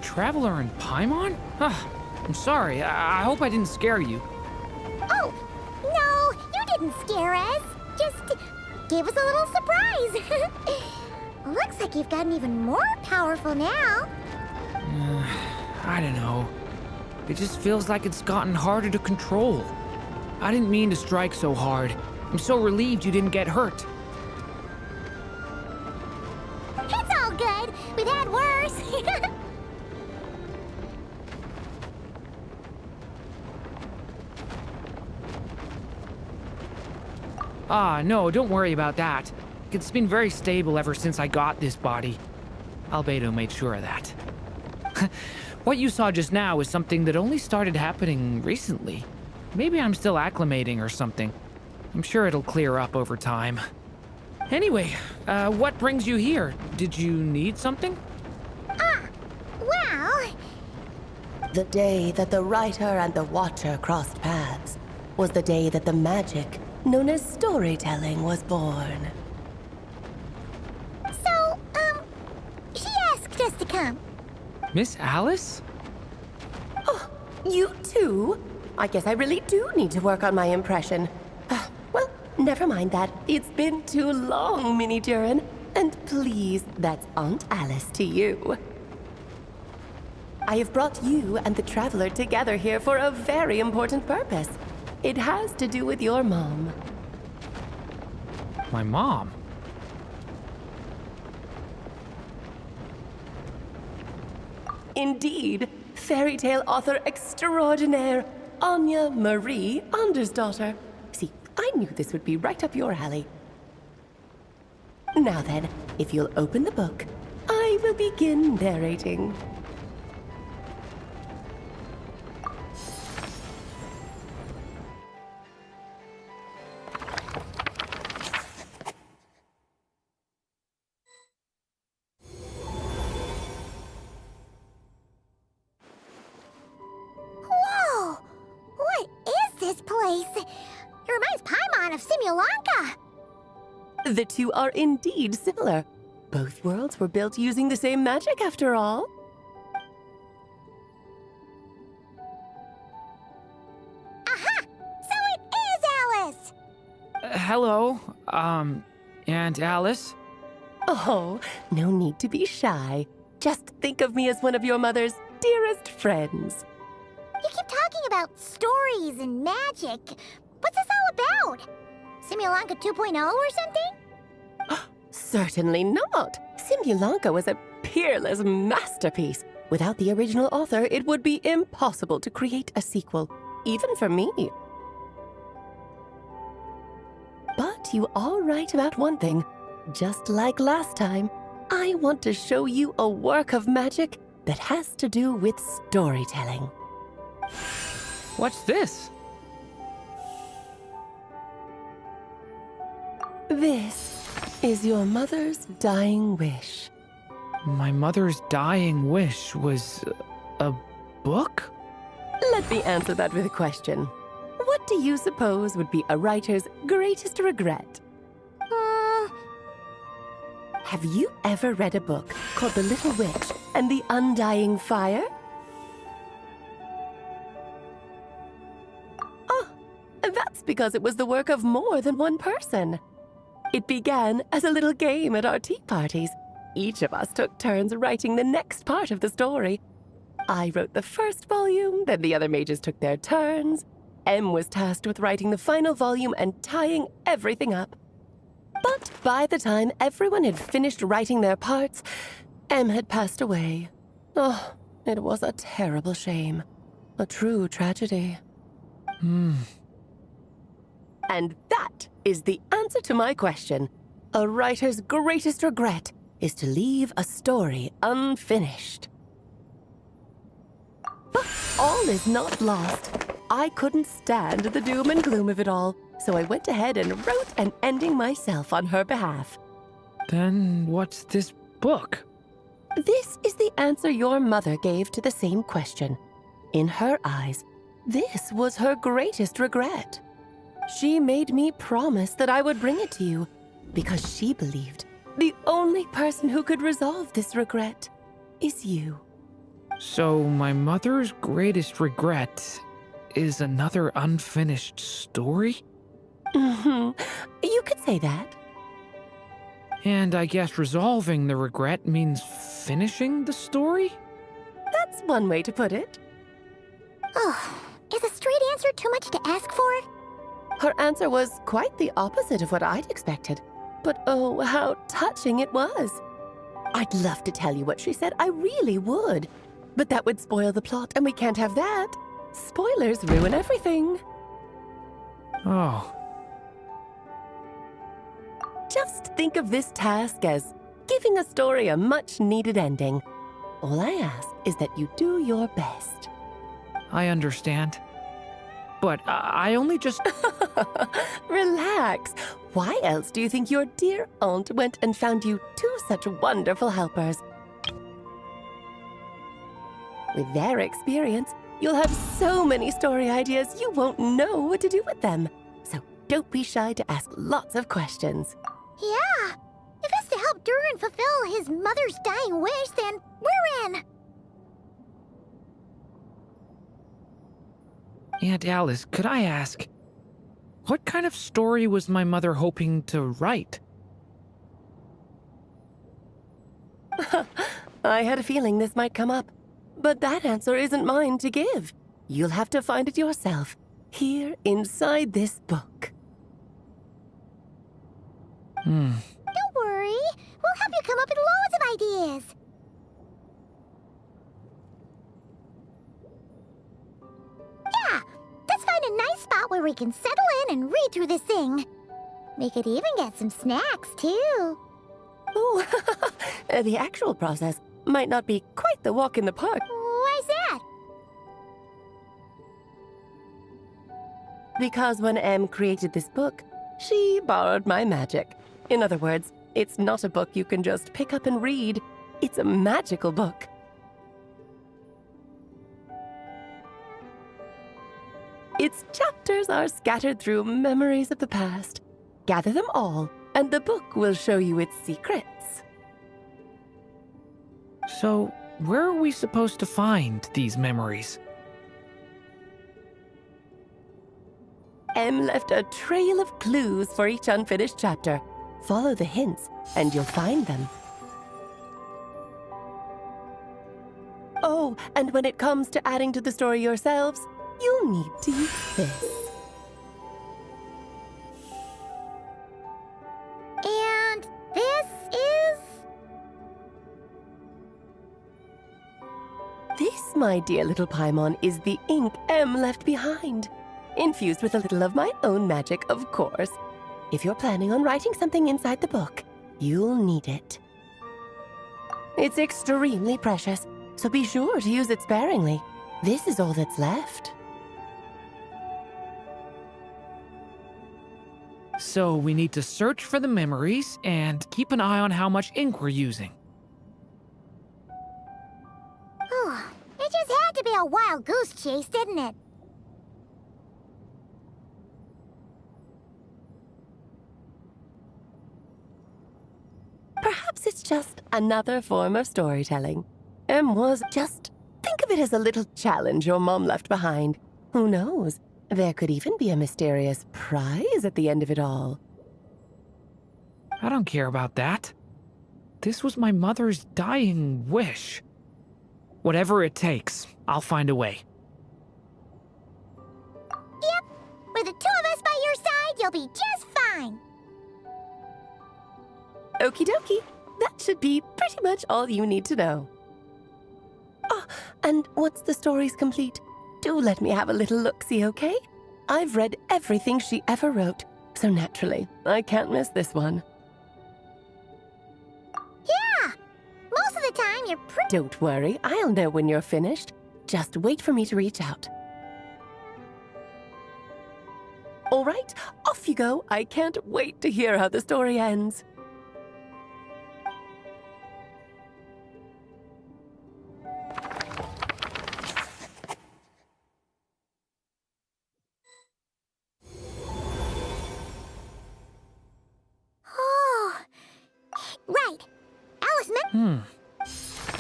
traveler in Paimon? I'm sorry. I hope I didn't scare you. Oh, no, you didn't scare us. Just gave us a little surprise. Looks like you've gotten even more powerful now. I don't know. It just feels like it's gotten harder to control. I didn't mean to strike so hard. I'm so relieved you didn't get hurt. It's all good. We've had worse. No, don't worry about that. It's been very stable ever since I got this body. Albedo made sure of that. What you saw just now is something that only started happening recently. Maybe I'm still acclimating or something. I'm sure it'll clear up over time. Anyway, what brings you here? Did you need something? Well... The day that the writer and the watcher crossed paths was the day that the magic known as storytelling was born. So, she asked us to come. Miss Alice? Oh, you too? I guess I really do need to work on my impression. Well, never mind that. It's been too long, Mini Durin. And please, that's Aunt Alice to you. I have brought you and the Traveler together here for a very important purpose. It has to do with your mom. My mom? Indeed, fairy tale author extraordinaire, Anya Marie Andersdottir. See, I knew this would be right up your alley. Now then, if you'll open the book, I will begin narrating. Whoa! What is this place? It reminds Paimon of Simulanka. The two are indeed similar. Both worlds were built using the same magic, after all. Aha! So it is Alice! Hello, Aunt Alice? Oh, no need to be shy. Just think of me as one of your mother's dearest friends. You keep talking about stories and magic. What's this all about? Simulanka 2.0 or something? Certainly not. Simulanka was a peerless masterpiece. Without the original author, it would be impossible to create a sequel, even for me. But you are right about one thing. Just like last time, I want to show you a work of magic that has to do with storytelling. What's this? This is your mother's dying wish. My mother's dying wish was a book? Let me answer that with a question. What do you suppose would be a writer's greatest regret? Have you ever read a book called The Little Witch and the Undying Fire? Oh, that's because it was the work of more than one person. It began as a little game at our tea parties. Each of us took turns writing the next part of the story. I wrote the first volume, then the other mages took their turns. Em was tasked with writing the final volume and tying everything up. But by the time everyone had finished writing their parts, Em had passed away. Oh, it was a terrible shame. A true tragedy. And that is the answer to my question. A writer's greatest regret is to leave a story unfinished. But all is not lost. I couldn't stand the doom and gloom of it all, so I went ahead and wrote an ending myself on her behalf. Then what's this book? This is the answer your mother gave to the same question. In her eyes, this was her greatest regret. She made me promise that I would bring it to you because she believed the only person who could resolve this regret is you. So my mother's greatest regret is another unfinished story? You could say that. And I guess resolving the regret means finishing the story? That's one way to put it. Oh, is a straight answer too much to ask for? Her answer was quite the opposite of what I'd expected. But oh, how touching it was. I'd love to tell you what she said, I really would. But that would spoil the plot, and we can't have that. Spoilers ruin everything. Oh. Just think of this task as giving a story a much-needed ending. All I ask is that you do your best. I understand. But I only just... Relax. Why else do you think your dear aunt went and found you two such wonderful helpers? With their experience, you'll have so many story ideas you won't know what to do with them. So don't be shy to ask lots of questions. Yeah. If it's to help Durin fulfill his mother's dying wish, then we're in. Aunt Alice, could I ask, what kind of story was my mother hoping to write? I had a feeling this might come up, but that answer isn't mine to give. You'll have to find it yourself, here inside this book. Don't worry. We'll help you come up with loads of ideas. Yeah, let's find a nice spot where we can settle in and read through this thing. We could even get some snacks, too. Oh, the actual process might not be quite the walk in the park. Why's that? Because when Em created this book, she borrowed my magic. In other words, it's not a book you can just pick up and read. It's a magical book. Its chapters are scattered through memories of the past. Gather them all, and the book will show you its secrets. So, where are we supposed to find these memories? Em left a trail of clues for each unfinished chapter. Follow the hints, and you'll find them. Oh, and when it comes to adding to the story yourselves, you'll need to use this. And this is... This, my dear little Paimon, is the ink Em left behind. Infused with a little of my own magic, of course. If you're planning on writing something inside the book, you'll need it. It's extremely precious, so be sure to use it sparingly. This is all that's left. So we need to search for the memories and keep an eye on how much ink we're using. Oh, it just had to be a wild goose chase, didn't it? Perhaps it's just another form of storytelling. Em was just... Think of it as a little challenge your mom left behind. Who knows? There could even be a mysterious prize at the end of it all. I don't care about that. This was my mother's dying wish. Whatever it takes, I'll find a way. Yep. With the two of us by your side, you'll be just fine. Okie dokie. That should be pretty much all you need to know. Oh, and once the story's complete, do let me have a little look-see, okay? I've read everything she ever wrote, so naturally, I can't miss this one. Yeah. Most of the time, you're pretty... Don't worry, I'll know when you're finished. Just wait for me to reach out. All right, off you go. I can't wait to hear how the story ends. Oh. Right. Alice meant... Hmm.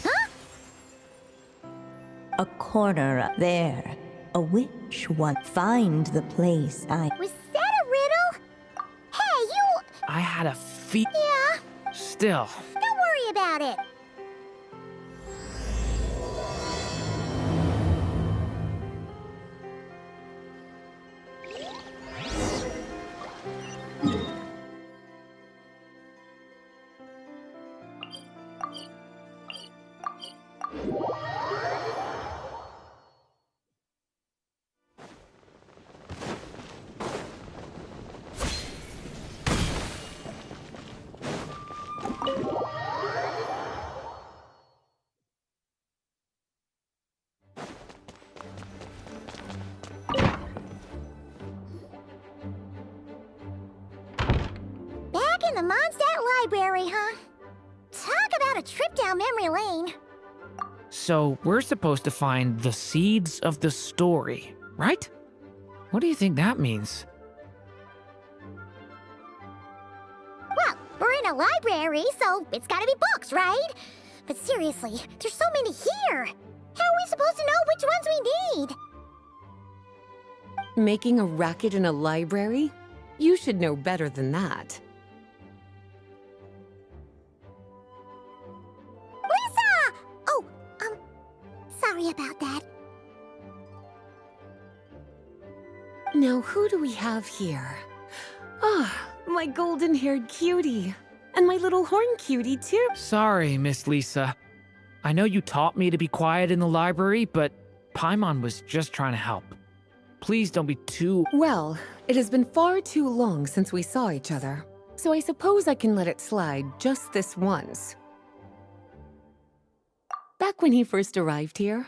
Huh? A corner up there. A witch once find the place I... Was that a riddle? Hey, you... I had a feat. Yeah, Still. don't worry about it. Back in the Mondstadt Library, huh? Talk about a trip down memory lane. So we're supposed to find the seeds of the story, right? What do you think that means? Well, we're in a library, so it's gotta be books, right? But seriously, there's so many here. How are we supposed to know which ones we need? Making a racket in a library? You should know better than that. Lisa! Oh, sorry about that. Now, who do we have here? Ah, my golden-haired cutie. And my little horn cutie, too. Sorry, Miss Lisa. I know you taught me to be quiet in the library, but Paimon was just trying to help. Please don't be too... Well, it has been far too long since we saw each other, so I suppose I can let it slide just this once. Back when he first arrived here,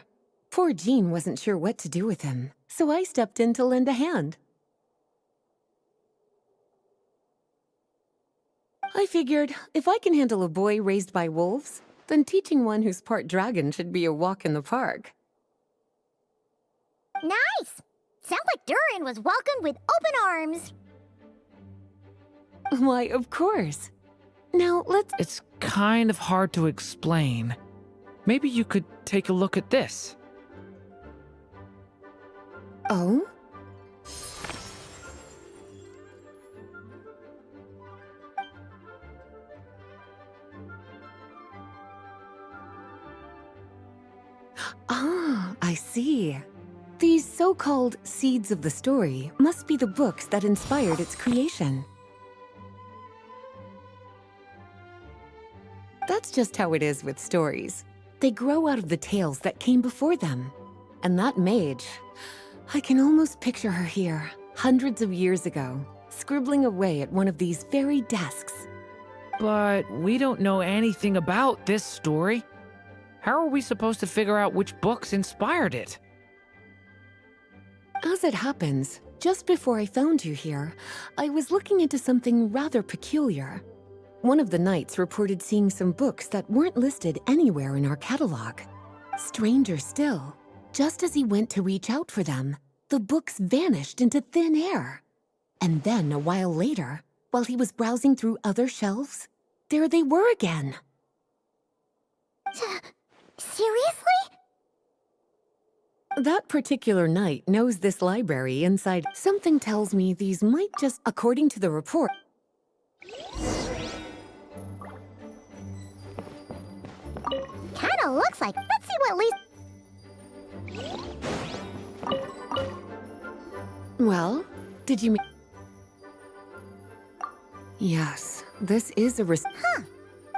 poor Jean wasn't sure what to do with him, so I stepped in to lend a hand. I figured if I can handle a boy raised by wolves, then teaching one who's part dragon should be a walk in the park. Nice! Sounds like Durin was welcomed with open arms. Why, of course. Now, let's... It's kind of hard to explain. Maybe you could take a look at this. Oh? Ah, I see. These so-called seeds of the story must be the books that inspired its creation. That's just how it is with stories. They grow out of the tales that came before them. And that mage, I can almost picture her here, hundreds of years ago, scribbling away at one of these very desks. But we don't know anything about this story. How are we supposed to figure out which books inspired it? As it happens, just before I found you here, I was looking into something rather peculiar. One of the knights reported seeing some books that weren't listed anywhere in our catalog. Stranger still, just as he went to reach out for them, the books vanished into thin air. And then, a while later, while he was browsing through other shelves, there they were again. Seriously? That particular knight knows this library inside. Something tells me these might just, according to the report... Kinda looks like... Let's see what Lisa... Well, did you... Yes, this is a... Huh.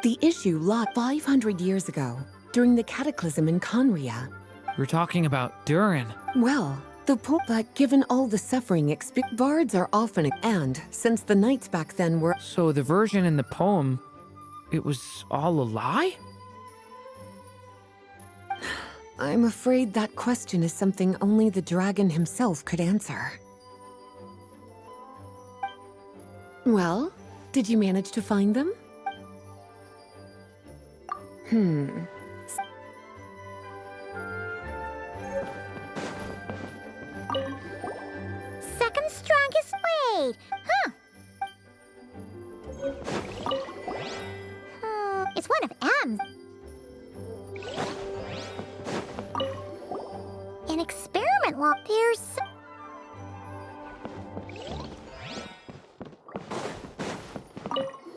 The issue locked 500 years ago, during the cataclysm in Conria. We're talking about Durin. Well, but given all the suffering bards are often... And, since the knights back then were... So the version in the poem, it was all a lie? I'm afraid that question is something only the dragon himself could answer. Well, did you manage to find them? Second strongest blade. Huh. It's one of M's. Well, there's...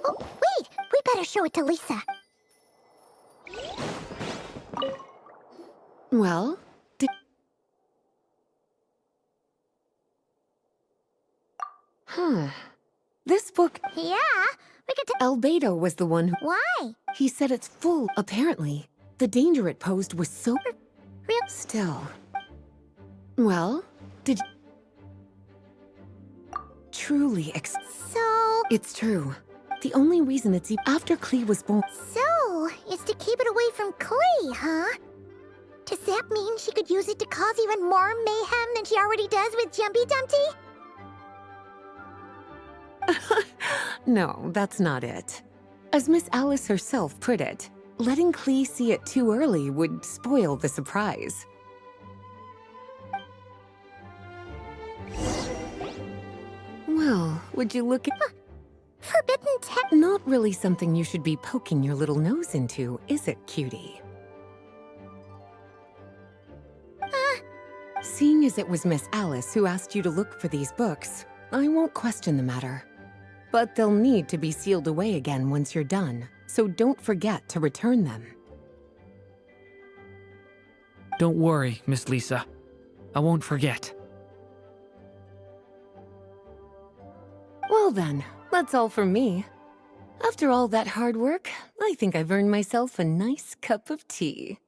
Oh, wait! We better show it to Lisa. Well, This book, Yeah, we could Albedo was the one who... Why? He said it's full, apparently. The danger it posed was so... Real... Still. Well, did... Truly So... It's true. The only reason it's after Klee was born... So, it's to keep it away from Klee, huh? Does that mean she could use it to cause even more mayhem than she already does with Jumpy Dumpty? No, that's not it. As Miss Alice herself put it, letting Klee see it too early would spoil the surprise. Well, would you look at... Forbidden tech... Not really something you should be poking your little nose into, is it, cutie? Seeing as it was Miss Alice who asked you to look for these books, I won't question the matter. But they'll need to be sealed away again once you're done, so don't forget to return them. Don't worry, Miss Lisa. I won't forget. Well then, that's all from me. After all that hard work, I think I've earned myself a nice cup of tea.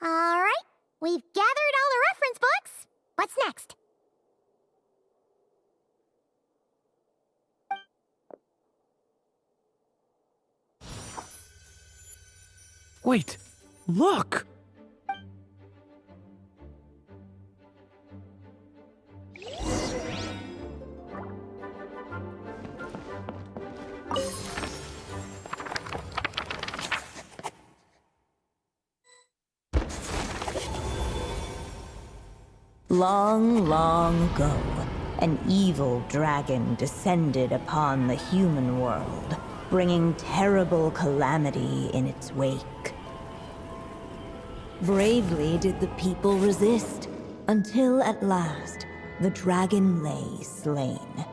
All right, we've gathered all the reference books. What's next? Wait, look! Long, long ago, an evil dragon descended upon the human world, bringing terrible calamity in its wake. Bravely did the people resist, until at last, the dragon lay slain.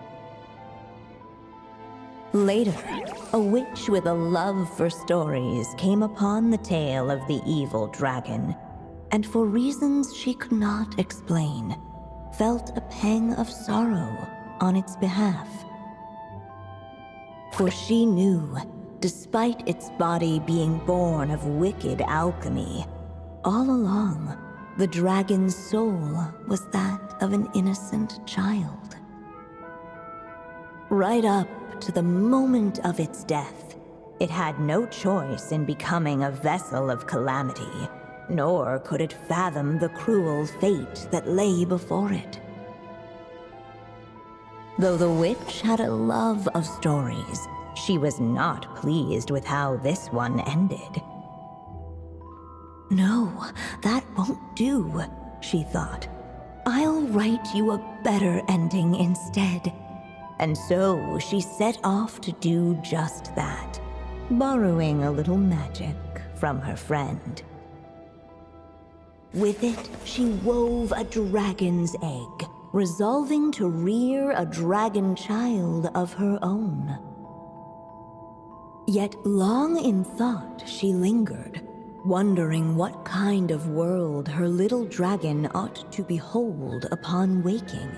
Later, a witch with a love for stories came upon the tale of the evil dragon, and for reasons she could not explain, felt a pang of sorrow on its behalf. For she knew, despite its body being born of wicked alchemy, all along, the dragon's soul was that of an innocent child. Right up to the moment of its death, it had no choice in becoming a vessel of calamity, nor could it fathom the cruel fate that lay before it. Though the witch had a love of stories, she was not pleased with how this one ended. No, that won't do, she thought. I'll write you a better ending instead. And so she set off to do just that, borrowing a little magic from her friend. With it, she wove a dragon's egg, resolving to rear a dragon child of her own. Yet long in thought she lingered, wondering what kind of world her little dragon ought to behold upon waking.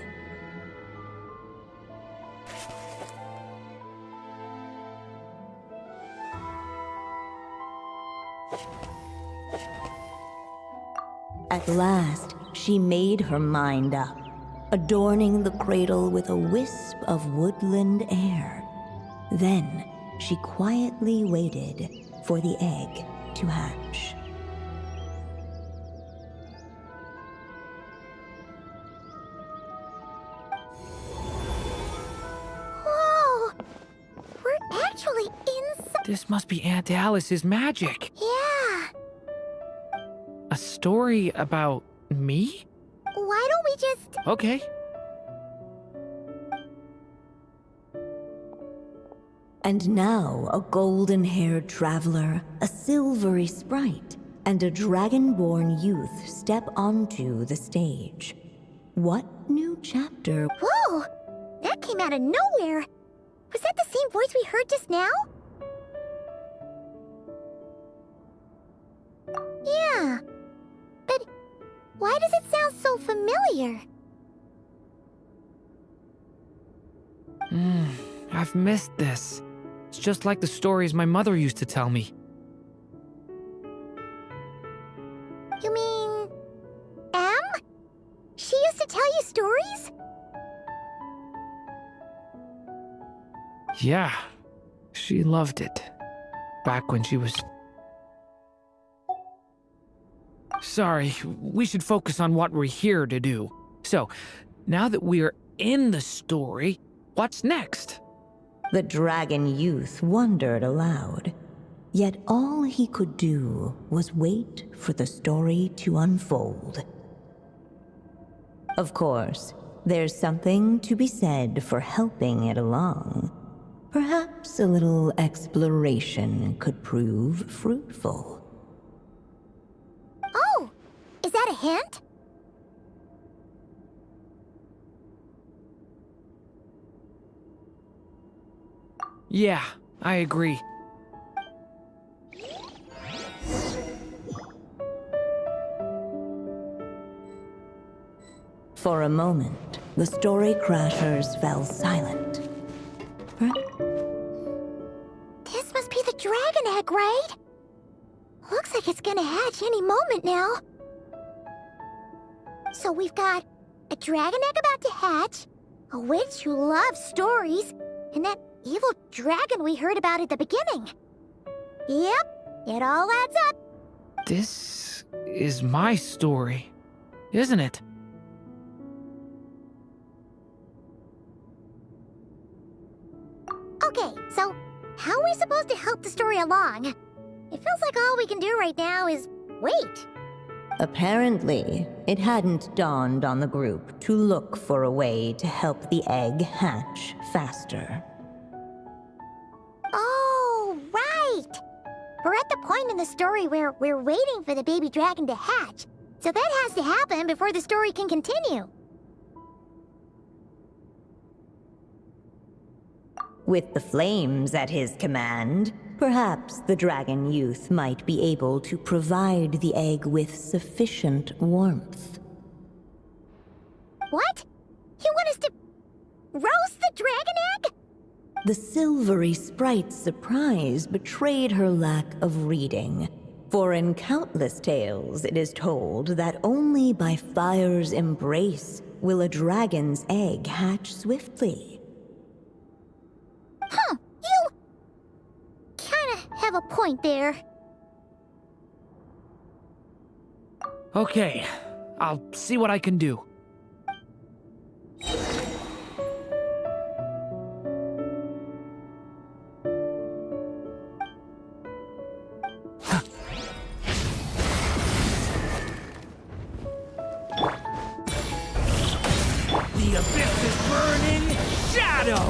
At last, she made her mind up, adorning the cradle with a wisp of woodland air. Then, she quietly waited for the egg to hatch. Whoa! We're actually inside... This must be Aunt Alice's magic. Yeah! A story about me? Why don't we just... Okay. And now a golden-haired traveler, a silvery sprite, and a dragon-born youth step onto the stage. What new chapter? Whoa! That came out of nowhere! Was that the same voice we heard just now? Yeah. But why does it sound so familiar? I've missed this. It's just like the stories my mother used to tell me. You mean... Em? She used to tell you stories? Yeah, she loved it. Back when she was... Sorry, we should focus on what we're here to do. So, now that we're in the story, what's next? The dragon youth wondered aloud. Yet all he could do was wait for the story to unfold. Of course, there's something to be said for helping it along. Perhaps a little exploration could prove fruitful. Oh! Is that a hint? Yeah, I agree. For a moment, the story crashers fell silent. This must be the dragon egg, right? Looks like it's gonna hatch any moment now. So we've got a dragon egg about to hatch, a witch who loves stories, and that evil dragon we heard about at the beginning. Yep, it all adds up. This is my story, isn't it? Okay, so how are we supposed to help the story along? It feels like all we can do right now is wait. Apparently, it hadn't dawned on the group to look for a way to help the egg hatch faster. Oh, right! We're at the point in the story where we're waiting for the baby dragon to hatch. So that has to happen before the story can continue. With the flames at his command, perhaps the dragon youth might be able to provide the egg with sufficient warmth. What? You want us to roast the dragon egg? The silvery sprite's surprise betrayed her lack of reading. For in countless tales it is told that only by fire's embrace will a dragon's egg hatch swiftly. Huh, you kinda have a point there. Okay, I'll see what I can do. The abyss is burning shadow!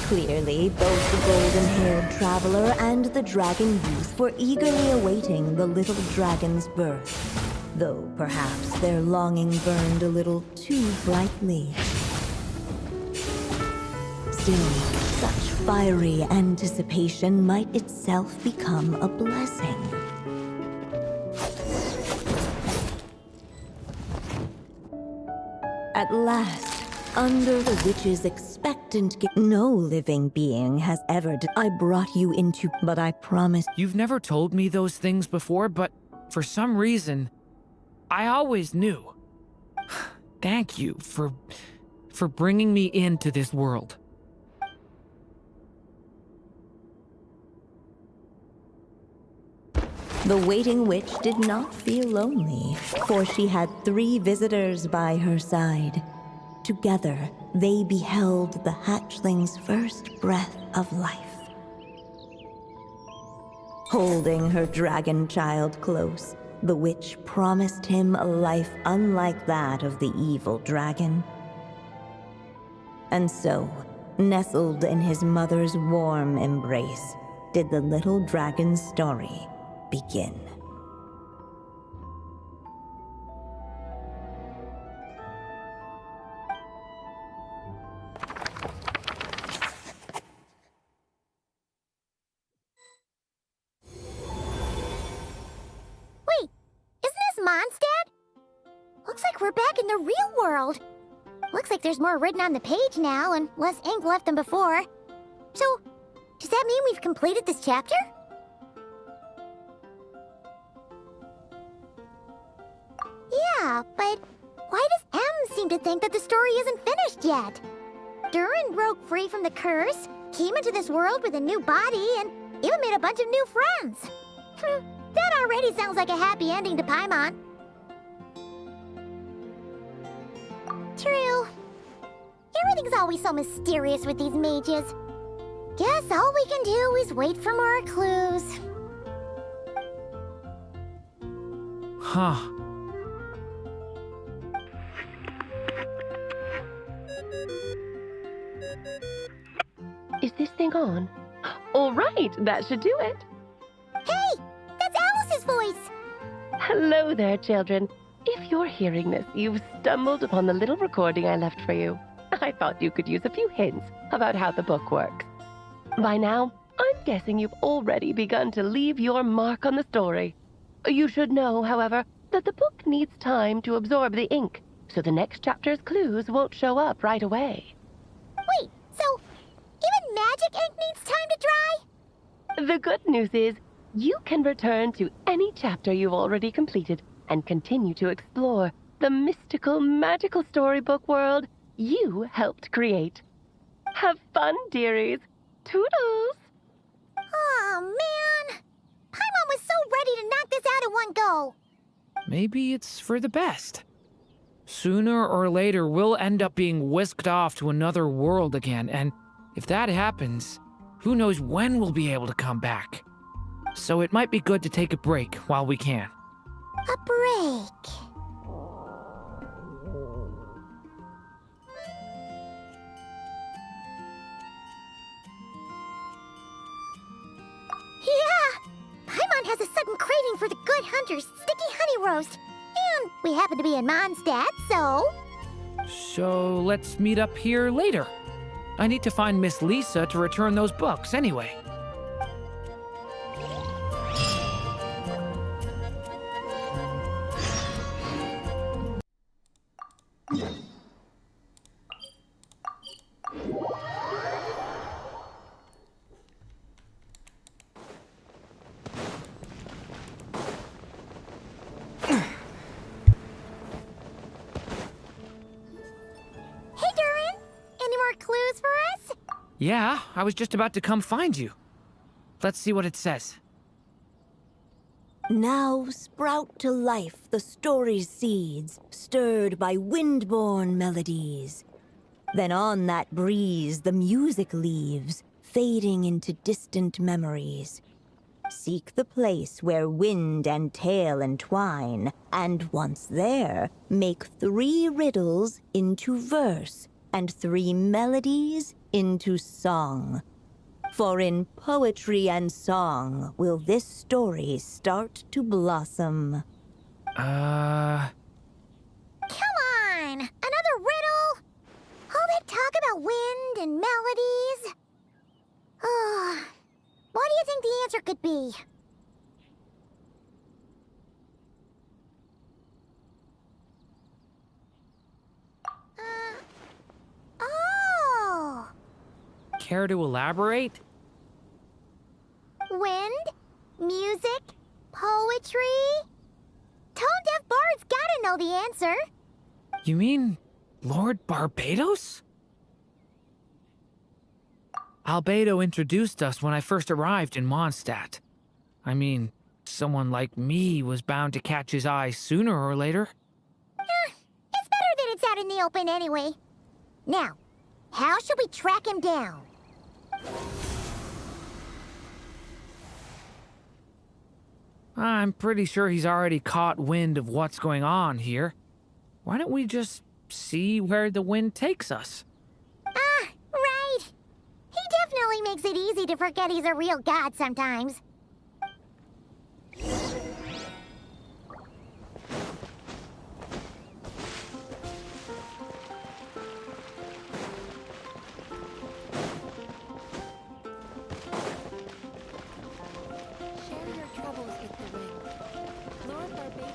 Clearly, both the golden-haired traveler and the dragon youth were eagerly awaiting the little dragon's birth, though perhaps their longing burned a little too brightly. Still, such fiery anticipation might itself become a blessing. At last, under the witch's expectant no living being has ever I brought you into, but I promise. You've never told me those things before, but for some reason, I always knew. Thank you for bringing me into this world. The waiting witch did not feel lonely, for she had 3 visitors by her side. Together, they beheld the hatchling's first breath of life. Holding her dragon child close, the witch promised him a life unlike that of the evil dragon. And so, nestled in his mother's warm embrace, did the little dragon's story begin. Wait, isn't this Mondstadt? Looks like we're back in the real world. Looks like there's more written on the page now and less ink left than before. So, does that mean we've completed this chapter? Yeah, but why does M seem to think that the story isn't finished yet? Durin broke free from the curse, came into this world with a new body, and even made a bunch of new friends. That already sounds like a happy ending to Paimon. True. Everything's always so mysterious with these mages. Guess all we can do is wait for more clues. Huh. Is this thing on? All right, that should do it. Hey, that's Alice's voice. Hello there, children. If you're hearing this, you've stumbled upon the little recording I left for you. I thought you could use a few hints about how the book works. By now, I'm guessing you've already begun to leave your mark on the story. You should know, however, that the book needs time to absorb the ink, so the next chapter's clues won't show up right away. Wait, so even magic ink needs time to dry? The good news is, you can return to any chapter you've already completed and continue to explore the mystical, magical storybook world you helped create. Have fun, dearies. Toodles! Oh, man. Paimon was so ready to knock this out in one go. Maybe it's for the best. Sooner or later, we'll end up being whisked off to another world again, and if that happens, who knows when we'll be able to come back. So it might be good to take a break while we can. A break. Yeah! Paimon has a sudden craving for the Good Hunter's sticky honey roast. And we happen to be in Mondstadt, so... So let's meet up here later. I need to find Miss Lisa to return those books anyway. Hey, Durin! Any more clues for us? Yeah, I was just about to come find you. Let's see what it says. Now sprout to life the story's seeds, stirred by wind-born melodies. Then on that breeze the music leaves, fading into distant memories. Seek the place where wind and tale entwine, and once there, make 3 riddles into verse, and 3 melodies into song. For in poetry and song will this story start to blossom. Come on! Another riddle? All that talk about wind and melodies? What do you think the answer could be? Oh! Care to elaborate? Wind, music, poetry. Tone-deaf bards gotta know the answer. You mean Lord Barbados? Albedo introduced us when I first arrived in Mondstadt. I mean, someone like me was bound to catch his eye sooner or later. It's better that it's out in the open anyway. Now, how should we track him down? I'm pretty sure he's already caught wind of what's going on here. Why don't we just see where the wind takes us? definitely makes it easy to forget he's a real god sometimes. Share your troubles with the ring. Lord Barbados.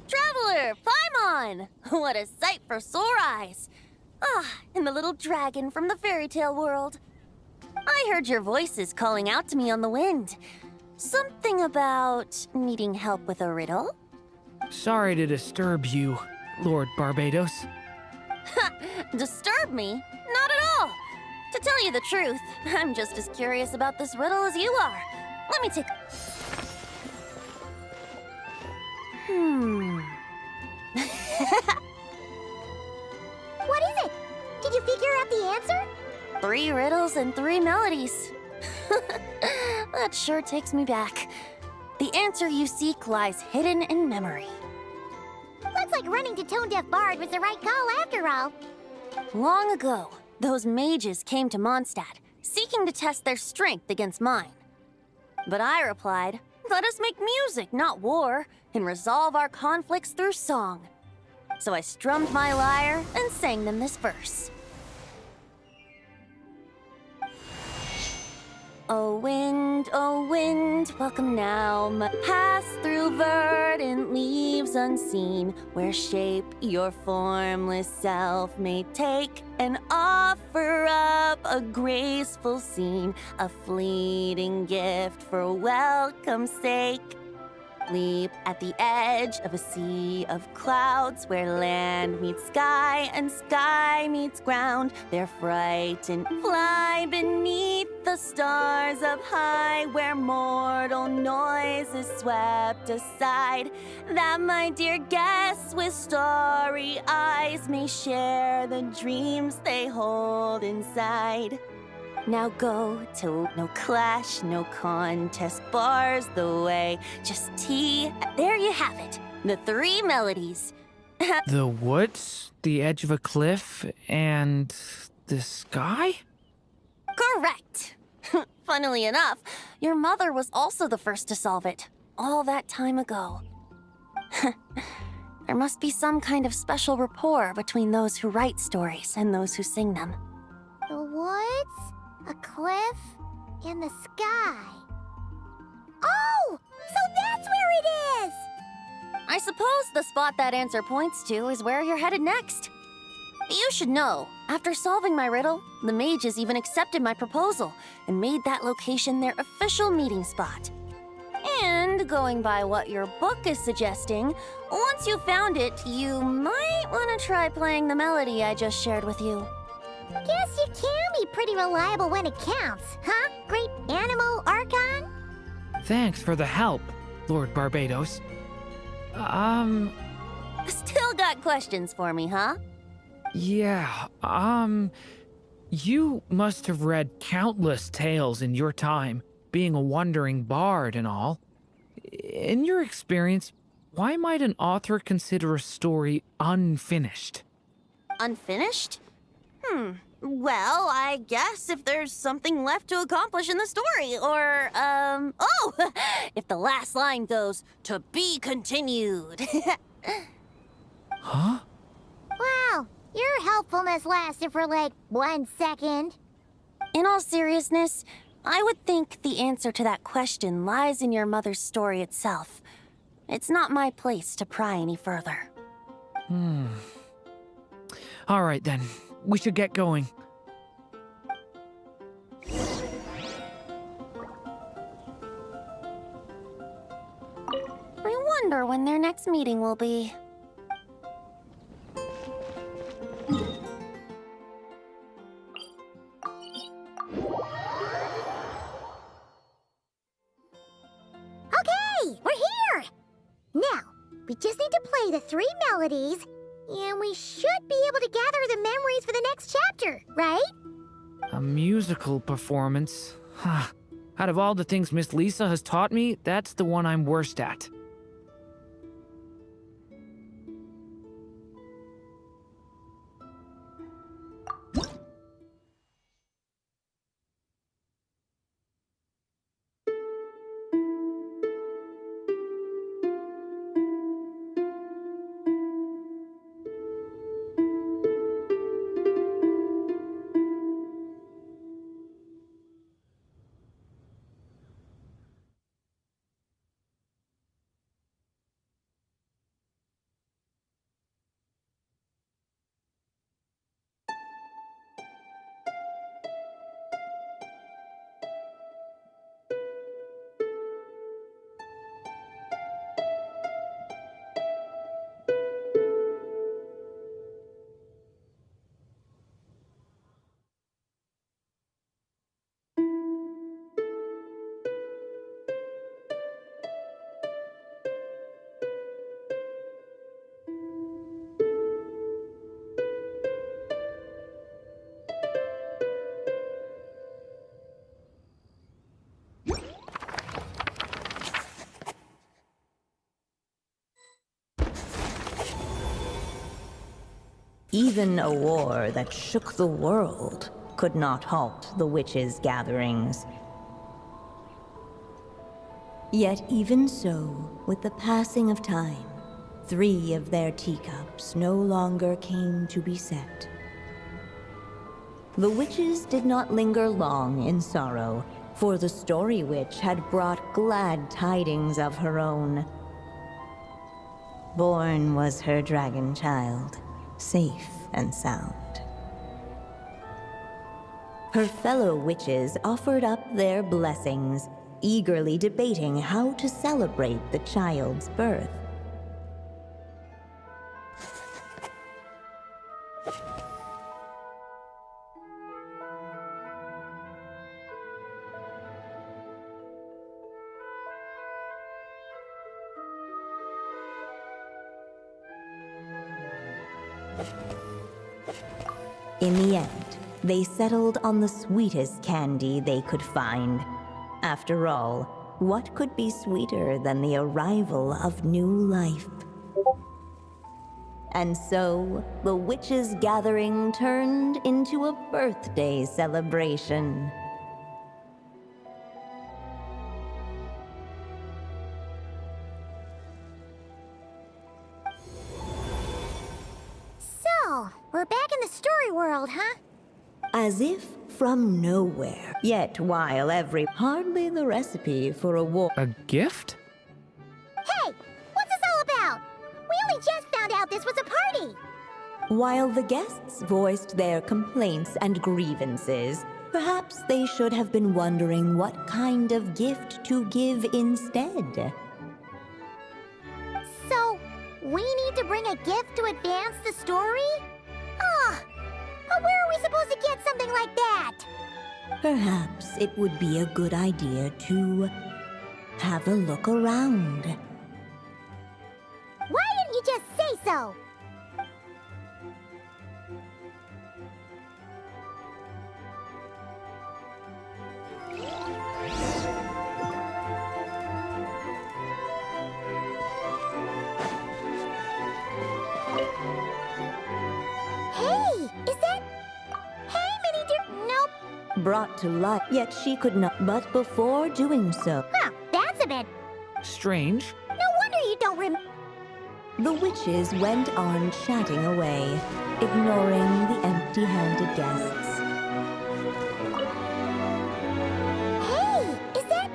Traveler, Paimon! What a sight for sore eyes! Ah, and the little dragon from the fairy tale world. I heard your voices calling out to me on the wind. Something about needing help with a riddle? Sorry to disturb you, Lord Barbados. Disturb me? Not at all! To tell you the truth, I'm just as curious about this riddle as you are. Let me take... What is it? Did you figure out the answer? 3 riddles and 3 melodies. That sure takes me back. The answer you seek lies hidden in memory. Looks like running to Tone Deaf Bard was the right call after all. Long ago, those mages came to Mondstadt, seeking to test their strength against mine. But I replied, let us make music, not war, and resolve our conflicts through song. So I strummed my lyre and sang them this verse. O wind, welcome now. Pass through verdant leaves unseen, where shape your formless self may take, and offer up a graceful scene, a fleeting gift for welcome's sake. Leap at the edge of a sea of clouds, where land meets sky and sky meets ground. They're frightened, fly beneath the stars up high, where mortal noise is swept aside, that my dear guests with starry eyes may share the dreams they hold inside. Now go till no clash, no contest bars the way. Just tea. There you have it. The 3 melodies. The woods, the edge of a cliff, and the sky? Correct. Funnily enough, your mother was also the first to solve it, all that time ago. There must be some kind of special rapport between those who write stories and those who sing them. The woods, a cliff, and the sky. Oh! So that's where it is! I suppose the spot that answer points to is where you're headed next. You should know, after solving my riddle, the mages even accepted my proposal and made that location their official meeting spot. And going by what your book is suggesting, once you found it, you might want to try playing the melody I just shared with you. Guess you can be pretty reliable when it counts, huh, great animal Archon? Thanks for the help, Lord Barbados. Still got questions for me, huh? Yeah, you must have read countless tales in your time, being a wandering bard and all. In your experience, why might an author consider a story unfinished? Unfinished? Well, I guess if there's something left to accomplish in the story, or, if the last line goes, "To be continued." Huh? Wow, your helpfulness lasted for like 1 second. In all seriousness, I would think the answer to that question lies in your mother's story itself. It's not my place to pry any further. All right then, we should get going. I wonder when their next meeting will be. Okay, we're here! Now, we just need to play the 3 melodies, and we should be able to gather the memories for the next chapter, right? A musical performance? Huh. Out of all the things Miss Lisa has taught me, that's the one I'm worst at. Even a war that shook the world could not halt the witches' gatherings. Yet even so, with the passing of time, 3 of their teacups no longer came to be set. The witches did not linger long in sorrow, for the Story Witch had brought glad tidings of her own. Born was her dragon child, safe and sound. Her fellow witches offered up their blessings, eagerly debating how to celebrate the child's birth. In the end, they settled on the sweetest candy they could find. After all, what could be sweeter than the arrival of new life? And so, the witches' gathering turned into a birthday celebration. So, we're back in the story world, huh? As if from nowhere. Yet while hardly the recipe for a war. A gift? Hey, what's this all about? We only just found out this was a party. While the guests voiced their complaints and grievances, perhaps they should have been wondering what kind of gift to give instead. So, we need to bring a gift to advance the story? But where are we supposed to get something like that? Perhaps it would be a good idea to have a look around. Why didn't you just say so? Brought to life, yet she could not. But before doing so, Huh, that's a bit... Strange. No wonder you don't the witches went on chatting away, ignoring the empty-handed guests. Hey, is that...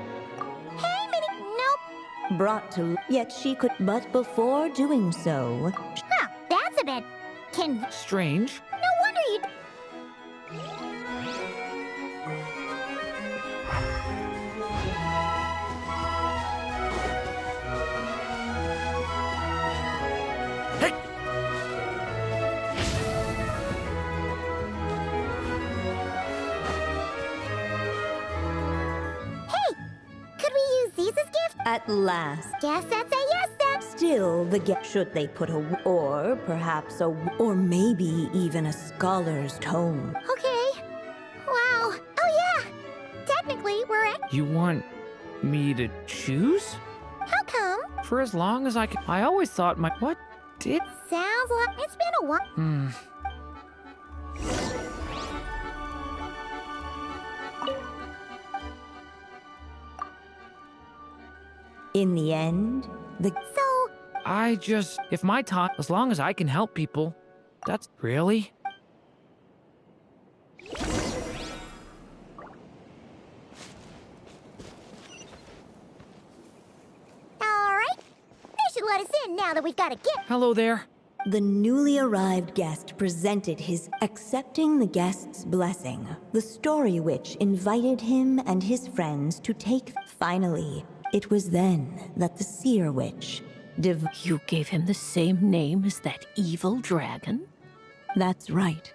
Hey, Minnie... Nope. Brought to yet she could. But before doing so, Huh, that's a bit... Strange. No wonder you... at last, Guess that's a yes then. still the guest should they put a or perhaps a or maybe even a scholar's tome. Okay. Wow. Oh yeah. Technically, we're at... You want me to choose? How come? For as long as I can. I always thought my. What did? Sounds like it's been a while. In the end, So, I just. If my time. As long as I can help people. That's. Really? alright. They should let us in now that we've got a gift. Hello there. the newly arrived guest presented his accepting the guest's blessing, the story witch invited him and his friends to take. Finally, it was then that the seer witch You gave him the same name as that evil dragon? That's right.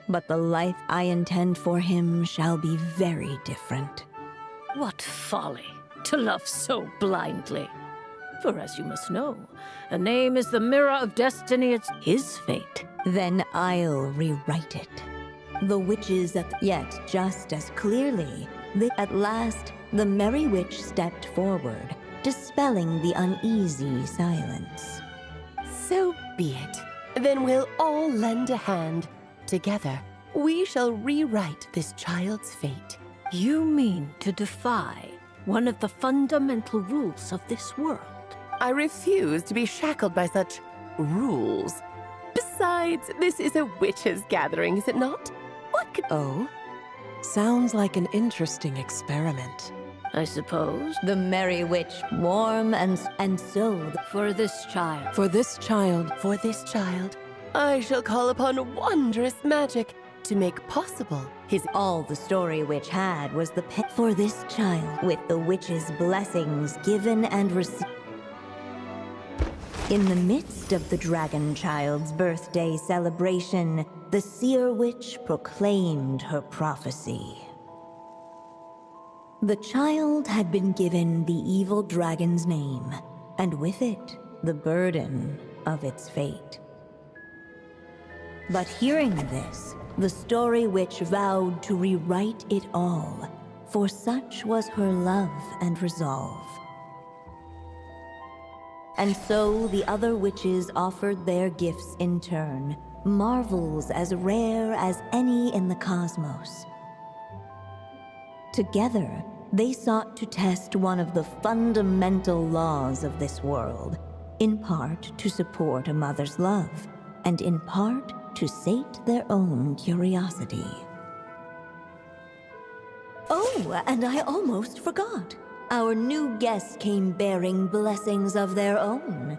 But the life I intend for him shall be very different. What folly, to love so blindly. For as you must know, a name is the mirror of destiny, it's his fate. Then I'll rewrite it. The witches yet just as clearly, at last, the merry witch stepped forward, dispelling the uneasy silence. So be it. Then we'll all lend a hand. Together, we shall rewrite this child's fate. You mean to defy one of the fundamental rules of this world? I refuse to be shackled by such rules. Besides, this is a witches' gathering, is it not? What could... Oh? Sounds like an interesting experiment. I suppose. The merry witch, warm and so For this child. For this child, For this child, I shall call upon wondrous magic to make possible his... all the story witch had was the pet for this child, with the witch's blessings given and received. In the midst of the dragon child's birthday celebration, the seer witch proclaimed her prophecy. The child had been given the evil dragon's name, and with it, the burden of its fate. But hearing this, the story witch vowed to rewrite it all, for such was her love and resolve. And so the other witches offered their gifts in turn, marvels as rare as any in the cosmos. Together, they sought to test one of the fundamental laws of this world, in part to support a mother's love, and in part to sate their own curiosity. Oh, and I almost forgot. Our new guests came bearing blessings of their own.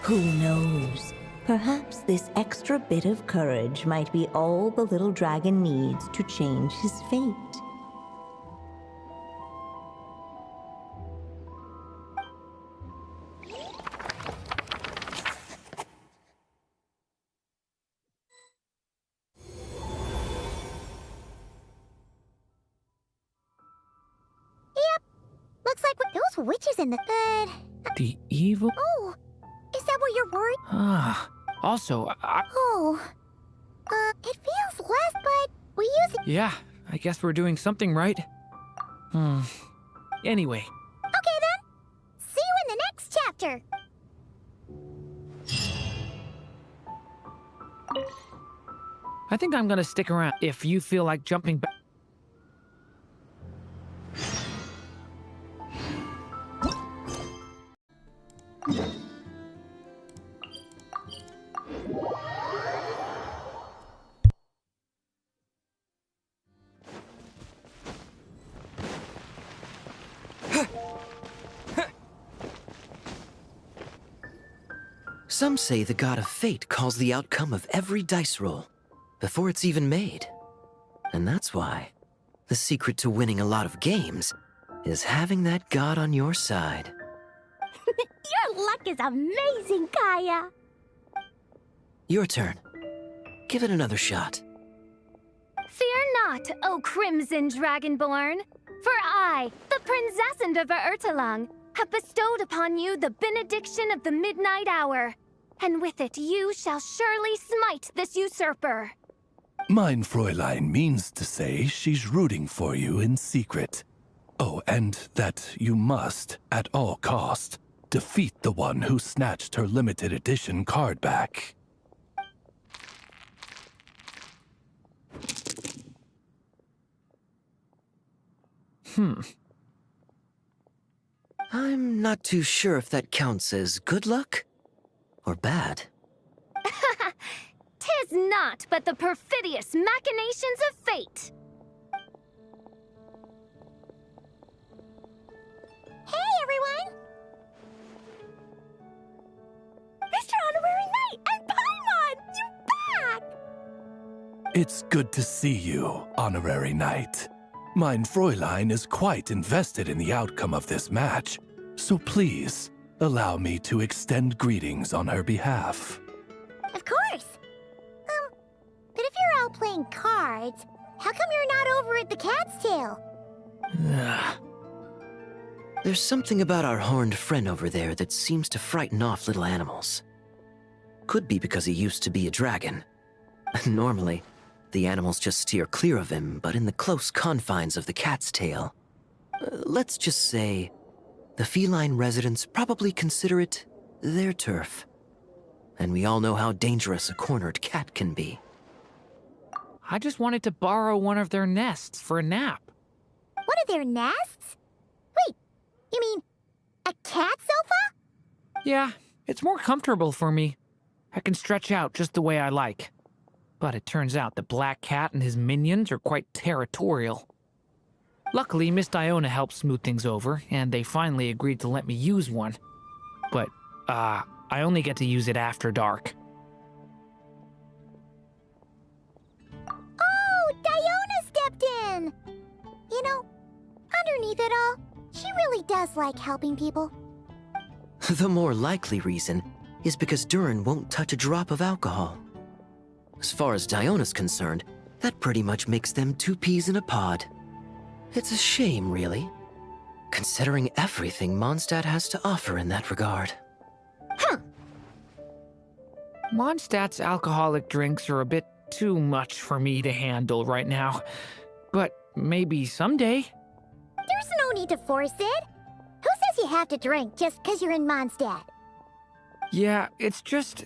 Who knows? Perhaps this extra bit of courage might be all the little dragon needs to change his fate. Looks like those witches in the bed. The evil? Oh, is that what you're worried? Also, Oh, it feels less, but we use it. yeah, I guess we're doing something right. Anyway, Okay then. See you in the next chapter. I think I'm gonna stick around if you feel like jumping back. Some say the god of fate calls the outcome of every dice roll before it's even made. And that's why the secret to winning a lot of games is having that god on your side. Your luck is amazing, Kaya. Your turn. Give it another shot. Fear not, O Crimson Dragonborn, for I, the Princess of Ertalang, have bestowed upon you the benediction of the midnight hour, and with it you shall surely smite this usurper. Mein Fräulein means to say she's rooting for you in secret. Oh, and that you must, at all cost, defeat the one who snatched her limited edition card back. I'm not too sure if that counts as good luck or bad. 'Tis not but the perfidious machinations of fate. Hey, everyone. Mr. Honorary Knight and Paimon, you're back. It's good to see you, Honorary Knight. Mein Fräulein is quite invested in the outcome of this match, so please, allow me to extend greetings on her behalf. Of course. But if you're out playing cards, how come you're not over at the Cat's Tail? There's something about our horned friend over there that seems to frighten off little animals. Could be because he used to be a dragon. Normally, the animals just steer clear of him, but in the close confines of the Cat's Tail, let's just say, the feline residents probably consider it their turf. And we all know how dangerous a cornered cat can be. I just wanted to borrow one of their nests for a nap. One of their nests? Wait, you mean a cat sofa? Yeah, it's more comfortable for me. I can stretch out just the way I like. But it turns out the Black Cat and his minions are quite territorial. Luckily, Miss Diona helped smooth things over, and they finally agreed to let me use one. But, I only get to use it after dark. Oh, Diona stepped in! You know, underneath it all, she really does like helping people. The more likely reason is because Durin won't touch a drop of alcohol. As far as Diona's concerned, that pretty much makes them two peas in a pod. It's a shame, really, considering everything Mondstadt has to offer in that regard. Mondstadt's alcoholic drinks are a bit too much for me to handle right now. But maybe someday. There's no need to force it. Who says you have to drink just because you're in Mondstadt? Yeah, it's just...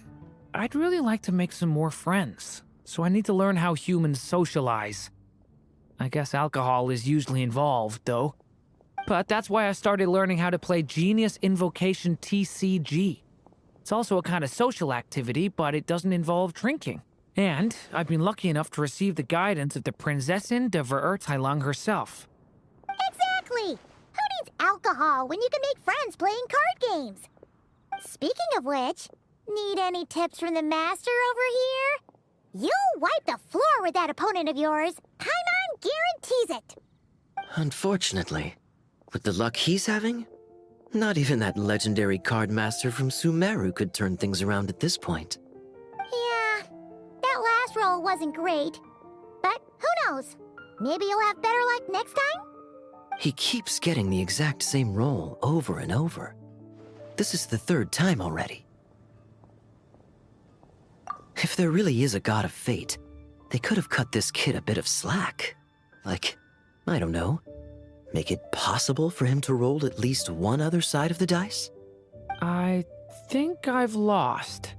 I'd really like to make some more friends, so I need to learn how humans socialize. I guess alcohol is usually involved, though. But that's why I started learning how to play Genius Invocation TCG. It's also a kind of social activity, but it doesn't involve drinking. And I've been lucky enough to receive the guidance of the Prinzessin de Verurteilung herself. Exactly! Who needs alcohol when you can make friends playing card games? Speaking of which, Need any tips from the master over here? You'll wipe the floor with that opponent of yours. Paimon guarantees it. Unfortunately, with the luck he's having, not even that legendary card master from Sumeru could turn things around at this point. Yeah, that last roll wasn't great. But who knows? Maybe you'll have better luck next time? He keeps getting the exact same roll over and over. This is the third time already. If there really is a god of fate, they could have cut this kid a bit of slack. Like, I don't know, make it possible for him to roll at least one other side of the dice? I think I've lost.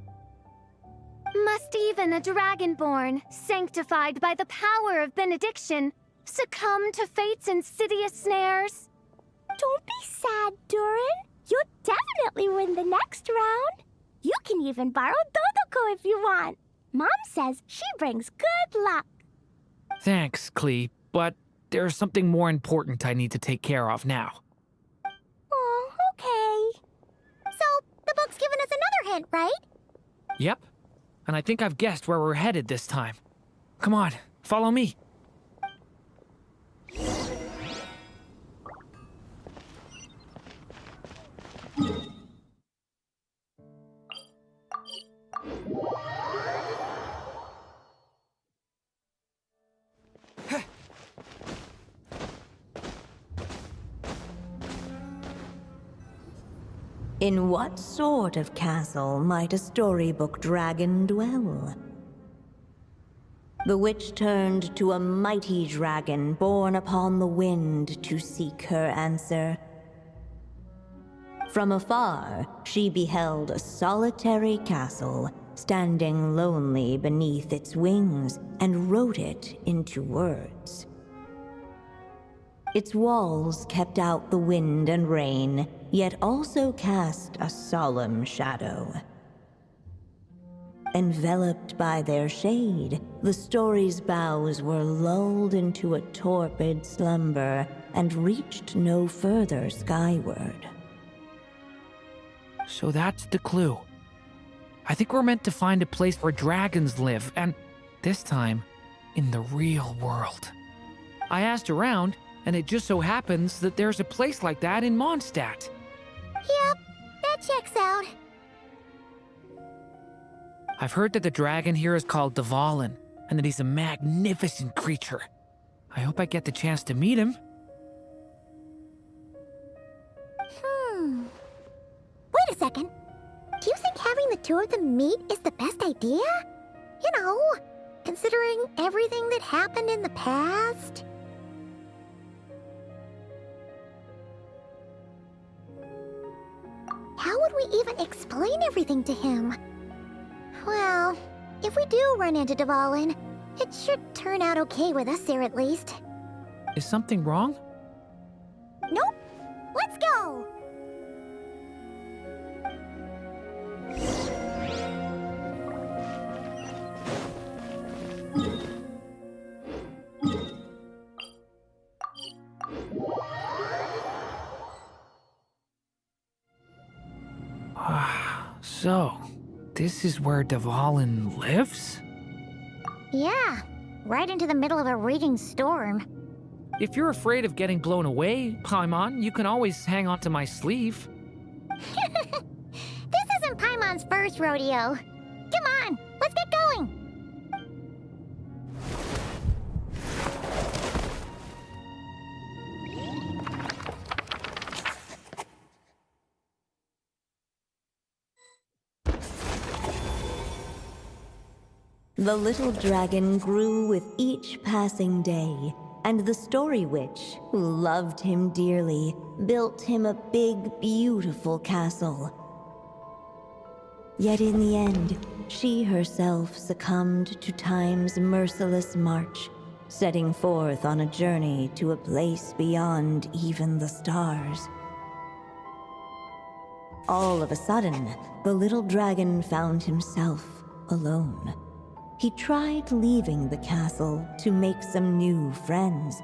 Must even a dragonborn, sanctified by the power of benediction, succumb to fate's insidious snares? Don't be sad, Durin. You'll definitely win the next round. You can even borrow Dodoko if you want. Mom says she brings good luck. Thanks, Klee, but there's something more important I need to take care of now. Oh, okay. So, the book's given us another hint, right? Yep, and I think I've guessed where we're headed this time. Come on, follow me. In what sort of castle might a storybook dragon dwell? The witch turned to a mighty dragon born upon the wind to seek her answer. From afar, she beheld a solitary castle, standing lonely beneath its wings, and wrote it into words. Its walls kept out the wind and rain, yet also cast a solemn shadow. Enveloped by their shade, the story's boughs were lulled into a torpid slumber and reached no further skyward. So that's the clue. I think we're meant to find a place where dragons live, and this time, in the real world. I asked around, and it just so happens that there's a place like that in Mondstadt. Yep, that checks out. I've heard that the dragon here is called Dvalin, and that he's a magnificent creature. I hope I get the chance to meet him. Wait a second. Do you think having the two of them meet is the best idea? You know, considering everything that happened in the past? How would we even explain everything to him? Well, if we do run into Dvalin, it should turn out okay with us there at least. Is something wrong? Nope. Let's go! So, this is where Dvalin lives? Yeah, right into the middle of a raging storm. If you're afraid of getting blown away, Paimon, you can always hang onto my sleeve. This isn't Paimon's first rodeo. Come on, let's get going! The little dragon grew with each passing day, and the story witch, who loved him dearly, built him a big, beautiful castle. Yet in the end, she herself succumbed to time's merciless march, setting forth on a journey to a place beyond even the stars. All of a sudden, the little dragon found himself alone. He tried leaving the castle to make some new friends.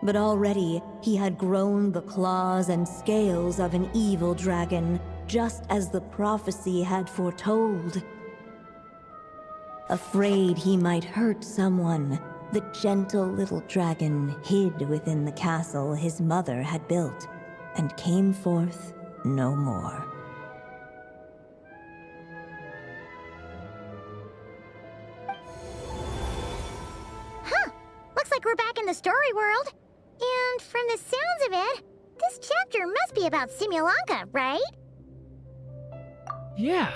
But already he had grown the claws and scales of an evil dragon, just as the prophecy had foretold. Afraid he might hurt someone, the gentle little dragon hid within the castle his mother had built and came forth no more. Huh. Looks like we're back in the story world. And from the sounds of it, this chapter must be about Simulanka, right? Yeah,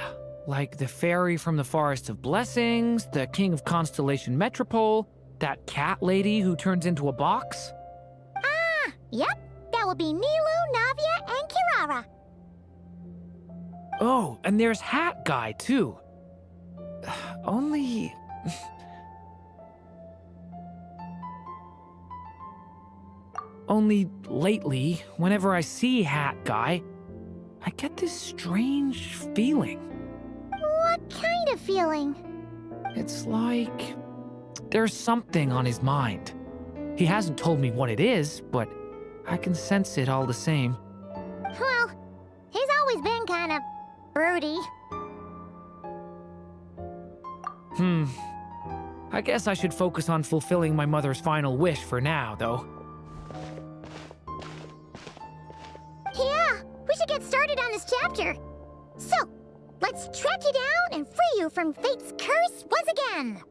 like the fairy from the Forest of Blessings, the king of Constellation Metropole, that cat lady who turns into a box. Ah, yep. That will be Nilu, Navia, and Kirara. Oh, and there's Hat Guy, too. Only... Only lately, whenever I see Hat Guy, I get this strange feeling. What kind of feeling? It's like there's something on his mind. He hasn't told me what it is, but I can sense it all the same. Well, he's always been kind of broody. I guess I should focus on fulfilling my mother's final wish for now, though. Yeah, we should get started on this chapter. So, let's track you down and free you from fate's curse once again.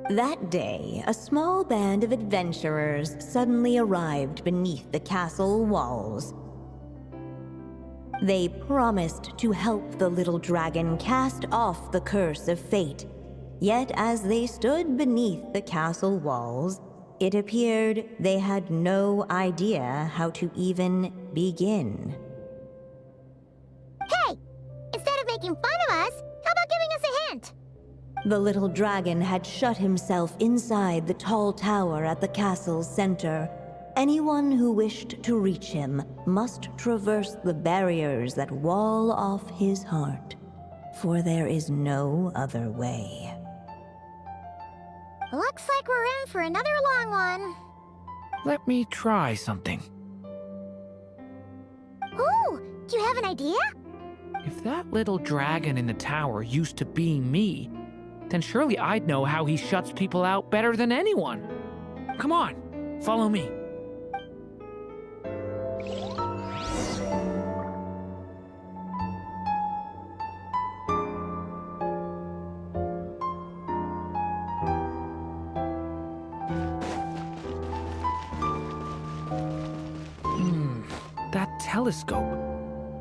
That day, a small band of adventurers suddenly arrived beneath the castle walls. They promised to help the little dragon cast off the curse of fate. Yet as they stood beneath the castle walls, it appeared they had no idea how to even begin. Hey! Instead of making fun of us, how about giving us a hint? The little dragon had shut himself inside the tall tower at the castle's center. Anyone who wished to reach him must traverse the barriers that wall off his heart, for there is no other way. Looks like we're in for another long one. Let me try something. Ooh, do you have an idea? If that little dragon in the tower used to be me, then surely I'd know how he shuts people out better than anyone. Come on, follow me. That telescope.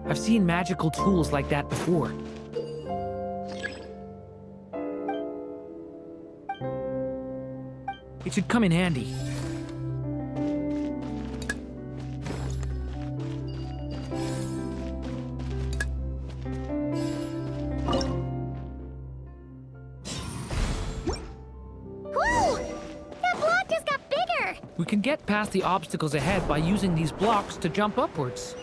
I've seen magical tools like that before. It should come in handy. Whoa! That block just got bigger! We can get past the obstacles ahead by using these blocks to jump upwards.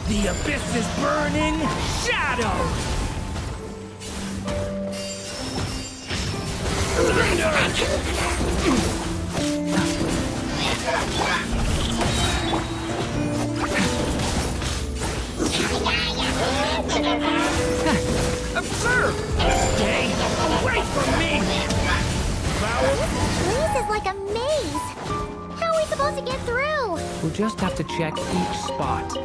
The abyss is burning shadow! Absurd! Stay away from me! This is like a maze. How are we supposed to get through? We'll just have to check each spot.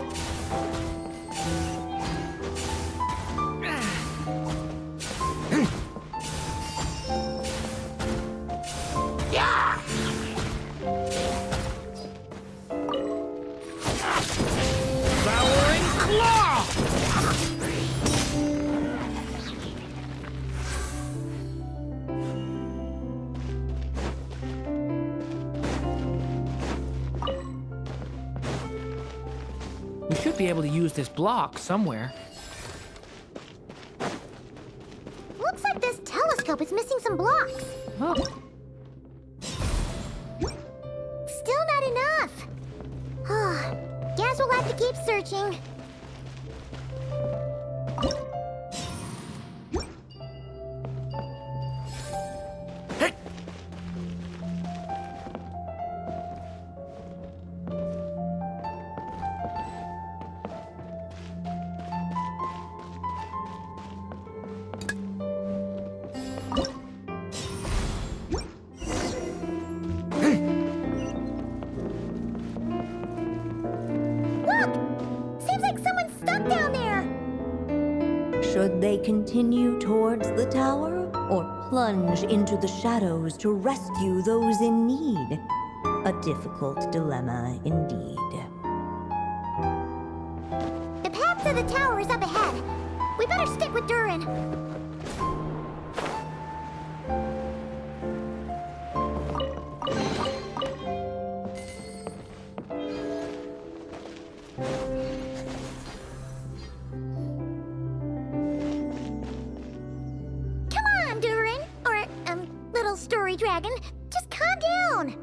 We should be able to use this block somewhere. Looks like this telescope is missing some blocks. Oh. have to keep searching. Should they continue towards the tower, or plunge into the shadows to rescue those in need? A difficult dilemma indeed. The path to the tower is up ahead. We better stick with Durin. Dragon, just calm down!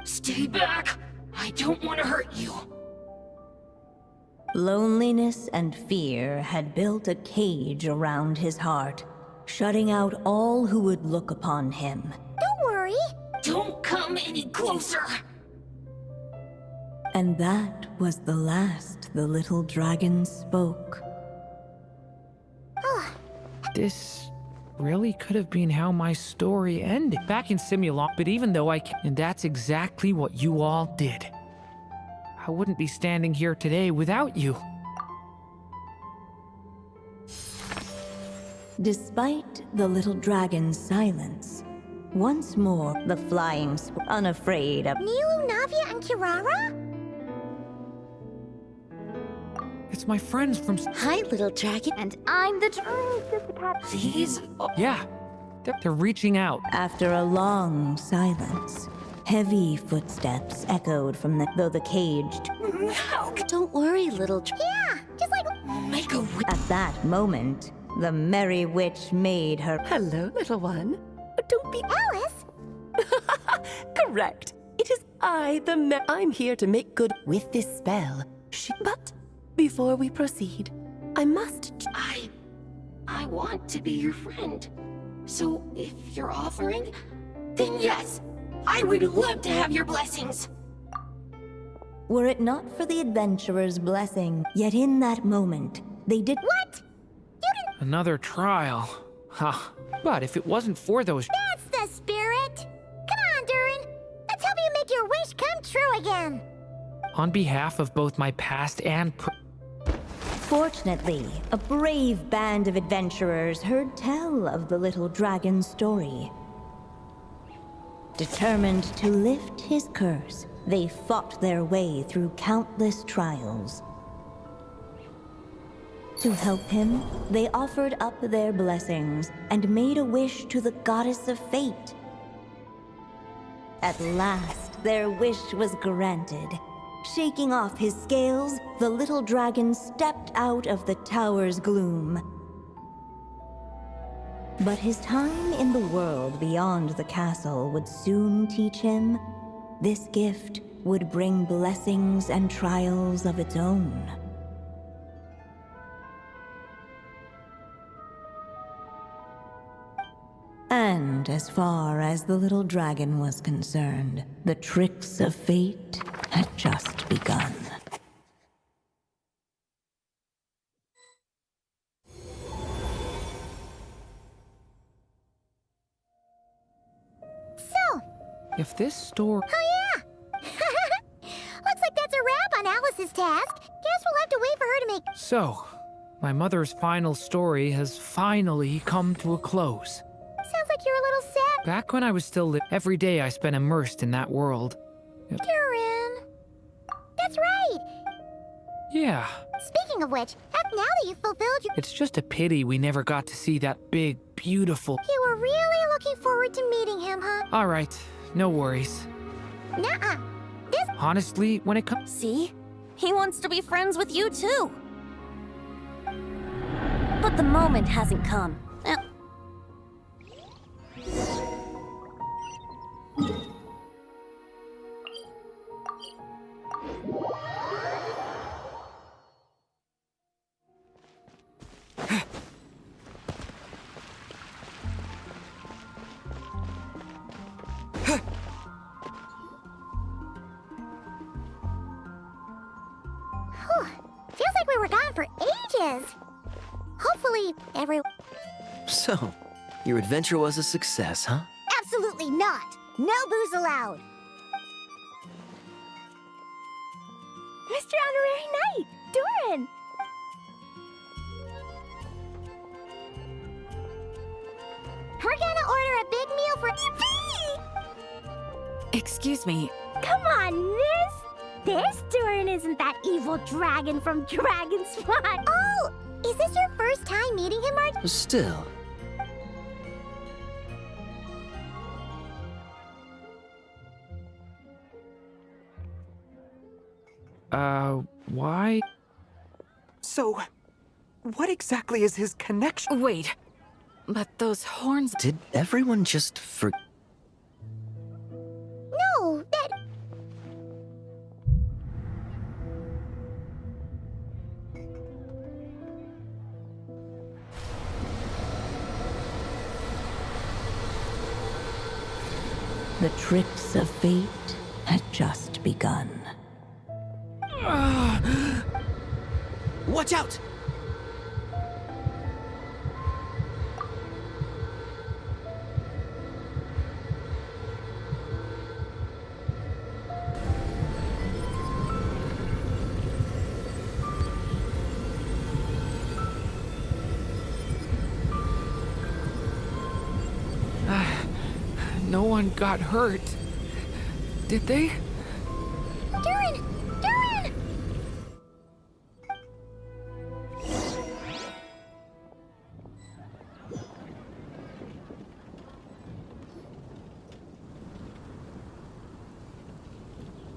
Stay back! I don't want to hurt you. Loneliness and fear had built a cage around his heart, shutting out all who would look upon him. Don't worry! Don't come any closer! And that was the last the little dragon spoke. This really could have been how my story ended. Back in Simulon, but even though and that's exactly what you all did. I wouldn't be standing here today without you. Despite the little dragon's silence, once more the flying unafraid of Nilu, Navia, and Kirara? It's my friends from... Hi, little dragon. And I'm the dragon. These... Yeah, they're reaching out. After a long silence, heavy footsteps echoed from though the caged... Don't worry, little Yeah, just like... Make a... At that moment, the merry witch made her... Hello, little one. Don't be... Alice? Correct. It is I, I'm here to make good with this spell. But... before we proceed, I must... I want to be your friend. So, if you're offering, then yes, I would love to have your blessings. Were it not for the adventurer's blessing, yet in that moment, they did... What? You didn't... Another trial. Huh. But if it wasn't for those... That's the spirit! Come on, Durin! Let's help you make your wish come true again! On behalf of both my past and... Fortunately, a brave band of adventurers heard tell of the little dragon's story. Determined to lift his curse, they fought their way through countless trials. To help him, they offered up their blessings and made a wish to the goddess of fate. At last, their wish was granted. Shaking off his scales, the little dragon stepped out of the tower's gloom. But his time in the world beyond the castle would soon teach him this gift would bring blessings and trials of its own. And as far as the little dragon was concerned, the tricks of fate had just begun. So... If this story... Oh yeah! Looks like that's a wrap on Alice's task. Guess we'll have to wait for her to make... So, my mother's final story has finally come to a close. Sounds like you're a little sad. Back when I was still every day I spent immersed in that world. Durin. That's right. Yeah. Speaking of which, now that you've fulfilled your... It's just a pity we never got to see that big, beautiful... You were really looking forward to meeting him, huh? Alright, no worries. Nuh-uh. This... Honestly, when it comes... See? He wants to be friends with you, too. But the moment hasn't come. Whew. Feels like we were gone for ages. Hopefully, So, your adventure was a success, huh? Absolutely not. No booze allowed. Mr. Honorary Knight, Doran. We're gonna order a big meal for Excuse me. Come on, miss. This Doran isn't that evil dragon from Dragon Spot. Oh, is this your first time meeting him, Marge? Still. Why? So, what exactly is his connection? Wait. But those horns... Did everyone just No, that... The tricks of fate had just begun. Watch out! No one got hurt. Did they? Doran! Doran!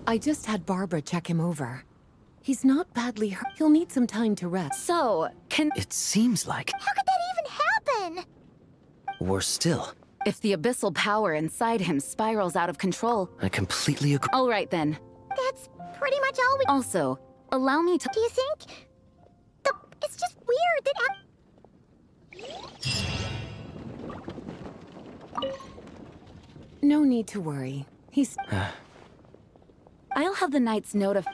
I just had Barbara check him over. He's not badly hurt. He'll need some time to rest. So, It seems like... How could that even happen? Worse still. if the abyssal power inside him spirals out of control... I completely agree. All right, then. That's pretty much all we... Also, allow me to... Do you think? It's just weird that... No need to worry. He's... I'll have the Knights notify...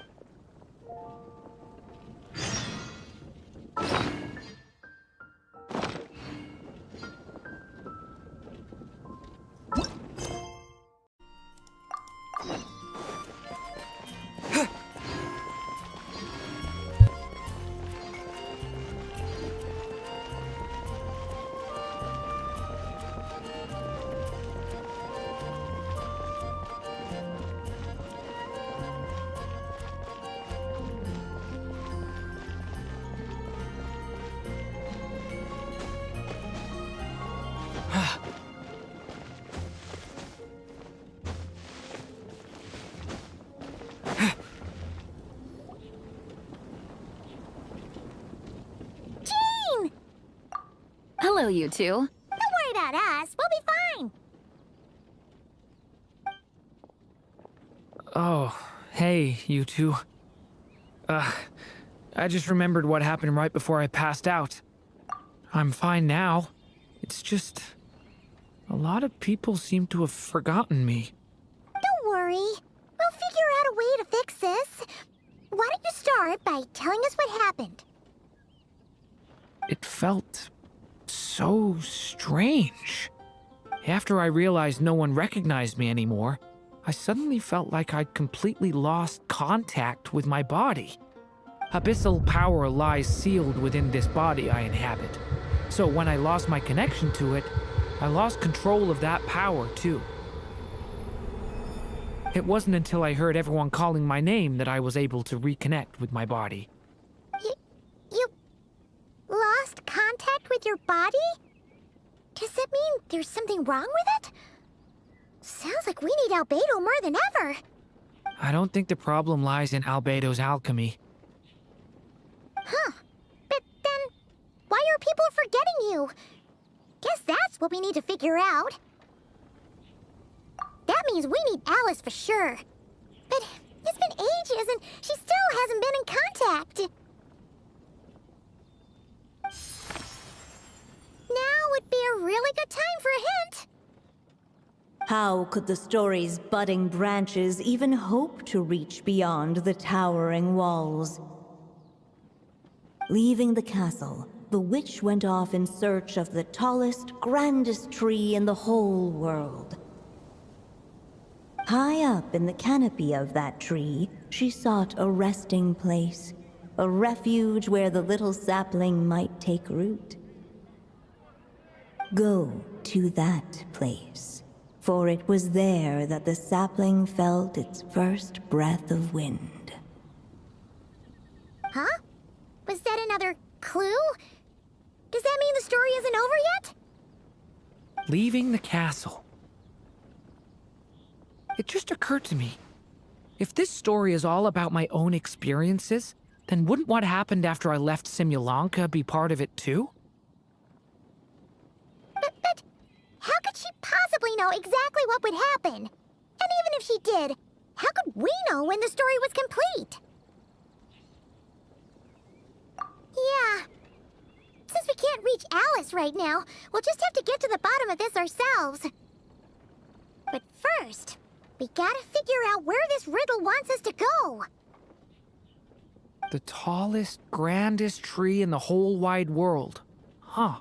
Hello, you two. Don't worry about us. We'll be fine. Oh, hey, you two. I just remembered what happened right before I passed out. I'm fine now. It's just... a lot of people seem to have forgotten me. Don't worry. We'll figure out a way to fix this. Why don't you start by telling us what happened? It felt... so strange. After I realized no one recognized me anymore, I suddenly felt like I'd completely lost contact with my body. Abyssal power lies sealed within this body I inhabit. So when I lost my connection to it, I lost control of that power too. It wasn't until I heard everyone calling my name that I was able to reconnect with my body. You lost contact with your body? Does that mean there's something wrong with it? Sounds like we need Albedo more than ever. I don't think the problem lies in Albedo's alchemy. Huh. But then, why are people forgetting you? Guess that's what we need to figure out. That means we need Alice for sure. But it's been ages and she still hasn't been in contact. Now would be a really good time for a hint. How could the story's budding branches even hope to reach beyond the towering walls? Leaving the castle, the witch went off in search of the tallest, grandest tree in the whole world. High up in the canopy of that tree, she sought a resting place, a refuge where the little sapling might take root. Go to that place, for it was there that the sapling felt its first breath of wind. Huh? Was that another clue? Does that mean the story isn't over yet? Leaving the castle. It just occurred to me. If this story is all about my own experiences, then wouldn't what happened after I left Simulanka be part of it too? But how could she possibly know exactly what would happen? And even if she did, how could we know when the story was complete? Yeah. Since we can't reach Alice right now, we'll just have to get to the bottom of this ourselves. But first, we gotta figure out where this riddle wants us to go. The tallest, grandest tree in the whole wide world. Huh.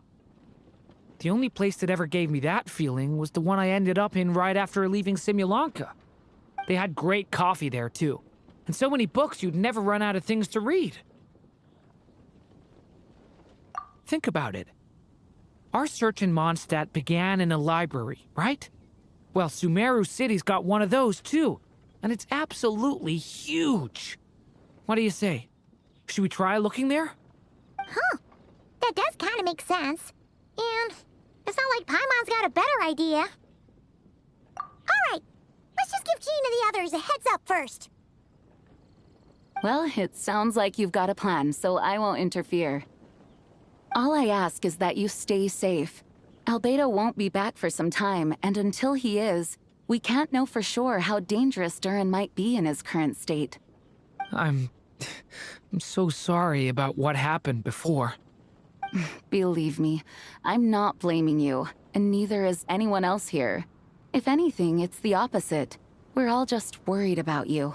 The only place that ever gave me that feeling was the one I ended up in right after leaving Simulanka. They had great coffee there, too. And so many books you'd never run out of things to read. Think about it. Our search in Mondstadt began in a library, right? Well, Sumeru City's got one of those, too. And it's absolutely huge. What do you say? Should we try looking there? Huh. That does kind of make sense. And it's not like Paimon's got a better idea. Alright, let's just give Jean and the others a heads up first. Well, it sounds like you've got a plan, so I won't interfere. All I ask is that you stay safe. Albedo won't be back for some time, and until he is, we can't know for sure how dangerous Durin might be in his current state. I'm so sorry about what happened before. Believe me, I'm not blaming you, and neither is anyone else here. If anything, it's the opposite. We're all just worried about you.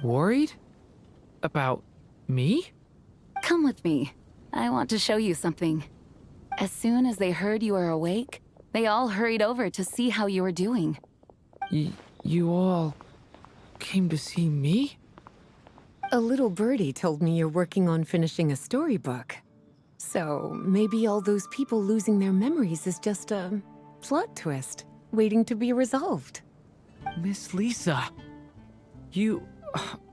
Worried? About me? Come with me. I want to show you something. As soon as they heard you were awake, they all hurried over to see how you were doing. You all came to see me? A little birdie told me you're working on finishing a storybook. So maybe all those people losing their memories is just a plot twist waiting to be resolved. Miss Lisa, you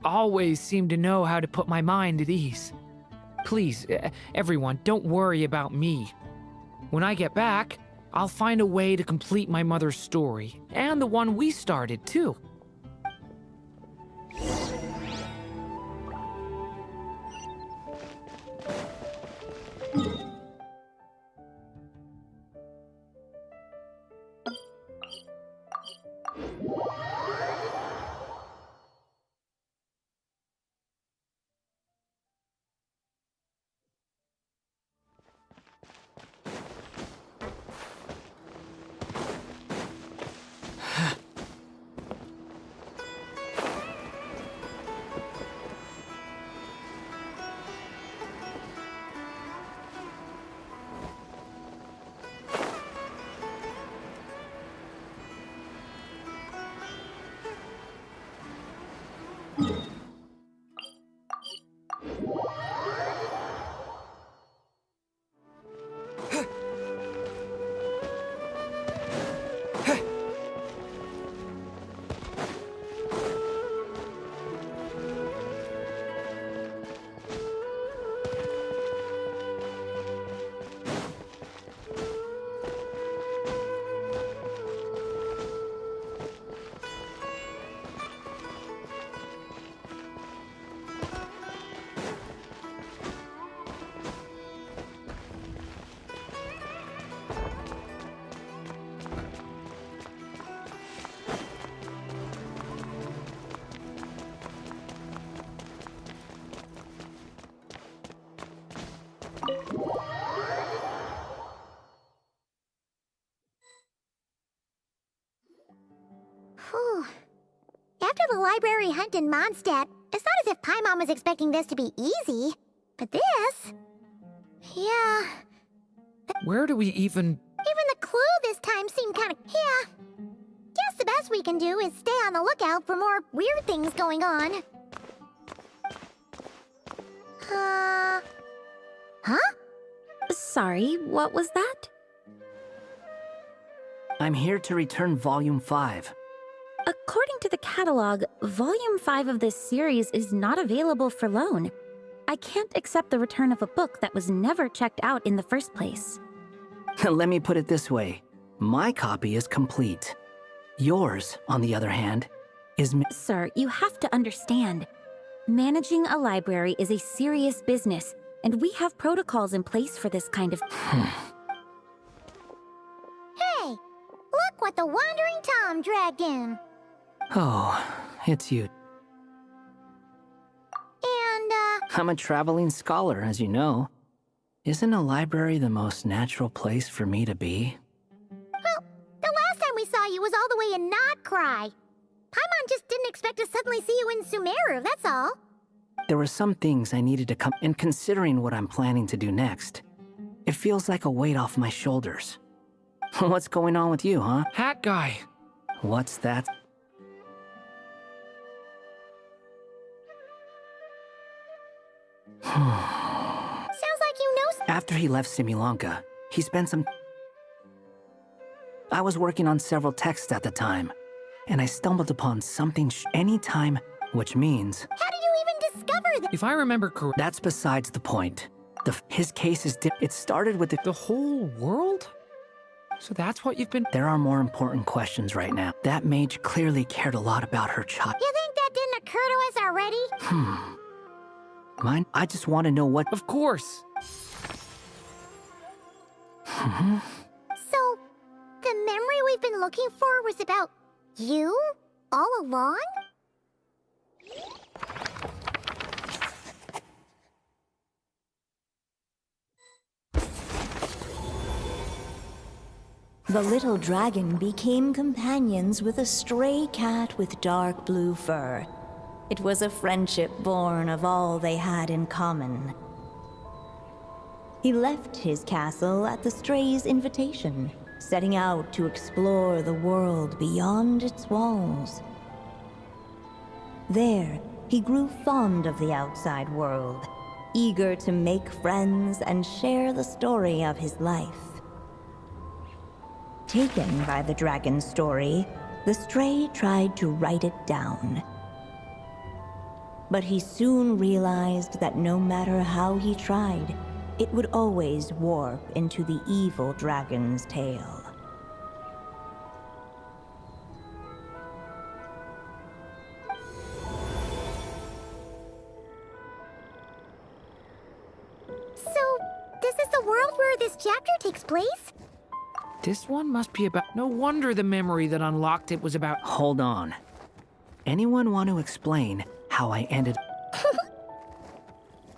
always seem to know how to put my mind at ease. Please, everyone, don't worry about me. When I get back, I'll find a way to complete my mother's story, and the one we started, too. Whew. After the library hunt in Mondstadt, it's not as if Paimon was expecting this to be easy. But this? Yeah. Where do we even... Even the clue this time seemed kinda... Yeah. Guess the best we can do is stay on the lookout for more weird things going on. Huh? Sorry, what was that? I'm here to return Volume 5. According to the catalog, Volume 5 of this series is not available for loan. I can't accept the return of a book that was never checked out in the first place. Let me put it this way. My copy is complete. Yours, on the other hand, is... Sir, you have to understand. Managing a library is a serious business, and we have protocols in place for this kind of... Hey! Look what the Wandering Tom dragged in! Oh, it's you. And, I'm a traveling scholar, as you know. Isn't a library the most natural place for me to be? Well, the last time we saw you was all the way in Notcry. Paimon just didn't expect to suddenly see you in Sumeru, that's all. There were some things I needed to come... And considering what I'm planning to do next, it feels like a weight off my shoulders. What's going on with you, huh? Hat guy. What's that? Sounds like you know... After he left Similanka, he spent some... I was working on several texts at the time, and I stumbled upon something anytime, which means... How did you even discover that? If I remember correctly... That's besides the point. His case is... It started with the whole world? So that's what you've been... There are more important questions right now. That mage clearly cared a lot about her child. You think that didn't occur to us already? Mine? I just want to know what... Of course. So, the memory we've been looking for was about you? All along? The little dragon became companions with a stray cat with dark blue fur. It was a friendship born of all they had in common. He left his castle at the stray's invitation, setting out to explore the world beyond its walls. There, he grew fond of the outside world, eager to make friends and share the story of his life. Taken by the dragon's story, the stray tried to write it down. But he soon realized that no matter how he tried, it would always warp into the evil dragon's tale. So, this is the world where this chapter takes place? This one must be about... No wonder the memory that unlocked it was about... Hold on. Anyone want to explain how I ended...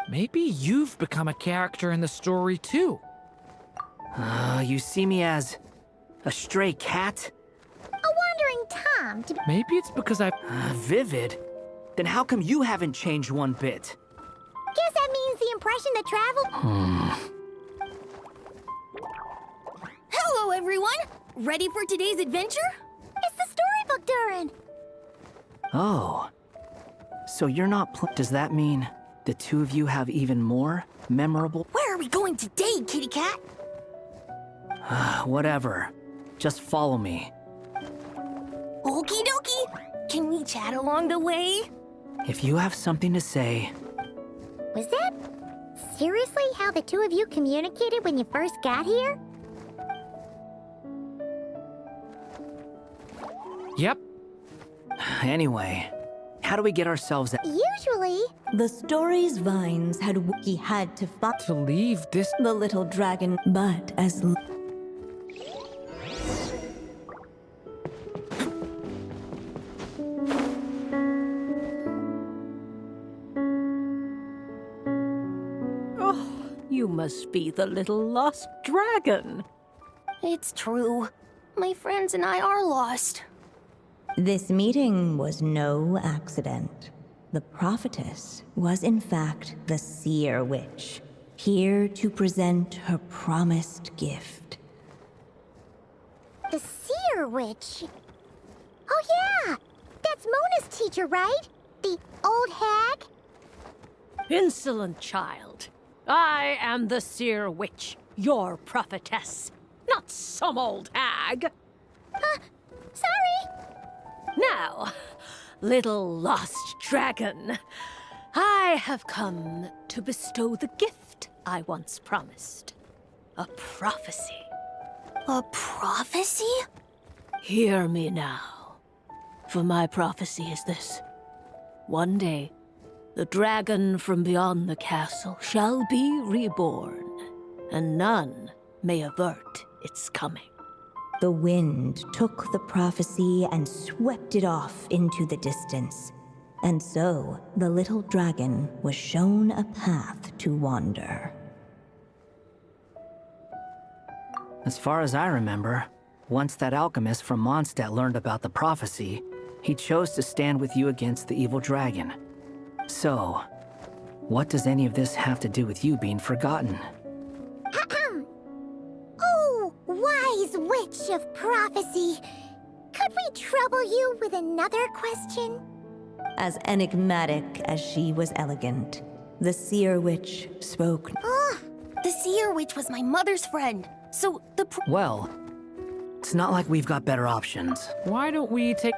Maybe you've become a character in the story, too. You see me as... a stray cat? A wandering Tom, to be... Maybe it's because I... Vivid? Then how come you haven't changed one bit? Guess that means the impression that traveled... Hello, everyone! Ready for today's adventure? It's the storybook, Durin! Oh. So you're not does that mean the two of you have even more memorable... Where are we going today, kitty cat? Whatever. Just follow me. Okie dokie! Can we chat along the way? If you have something to say... Was that seriously how the two of you communicated when you first got here? Yep. Anyway, how do we get ourselves... Usually... The story's vines had... He had to fight... To leave this... The little dragon, but as... Oh, you must be the little lost dragon. It's true. My friends and I are lost. This meeting was no accident. The prophetess was in fact the seer witch, here to present her promised gift. The seer witch? Oh yeah! That's Mona's teacher, right? The old hag? Insolent child. I am the seer witch, your prophetess, not some old hag. Sorry! Now, little lost dragon, I have come to bestow the gift I once promised. A prophecy. A prophecy? Hear me now, for my prophecy is this. One day, the dragon from beyond the castle shall be reborn, and none may avert its coming. The wind took the prophecy and swept it off into the distance. And so, the little dragon was shown a path to wander. As far as I remember, once that alchemist from Mondstadt learned about the prophecy, he chose to stand with you against the evil dragon. So, what does any of this have to do with you being forgotten? Oh, wise witch of prophecy! Could we trouble you with another question? As enigmatic as she was elegant, the seer witch spoke. The seer witch was my mother's friend, so the Well, it's not like we've got better options. Why don't we take...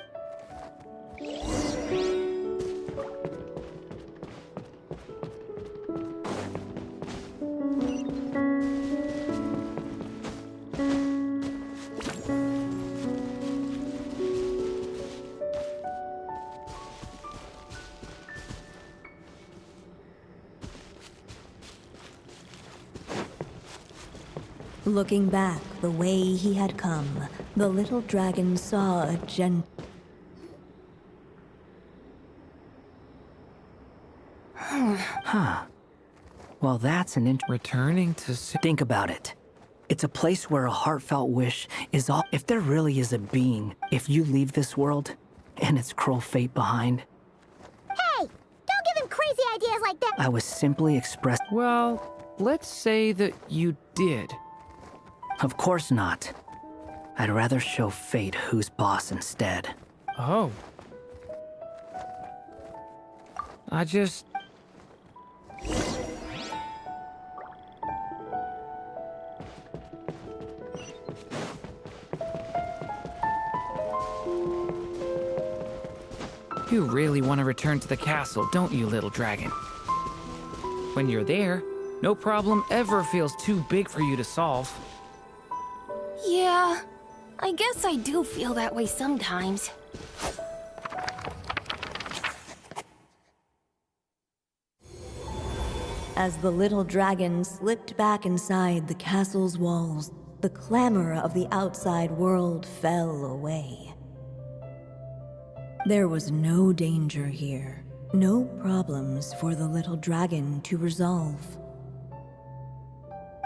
Looking back the way he had come, the little dragon saw a Huh. Well, that's an Returning to... Think about it. It's a place where a heartfelt wish is all... If there really is a being, if you leave this world, and its cruel fate behind... Hey! Don't give him crazy ideas like that! I was simply expressing... Well, let's say that you did. Of course not. I'd rather show fate who's boss instead. Oh. I just... You really want to return to the castle, don't you, little dragon? When you're there, no problem ever feels too big for you to solve. Yeah, I guess I do feel that way sometimes. As the little dragon slipped back inside the castle's walls, the clamor of the outside world fell away. There was no danger here, no problems for the little dragon to resolve.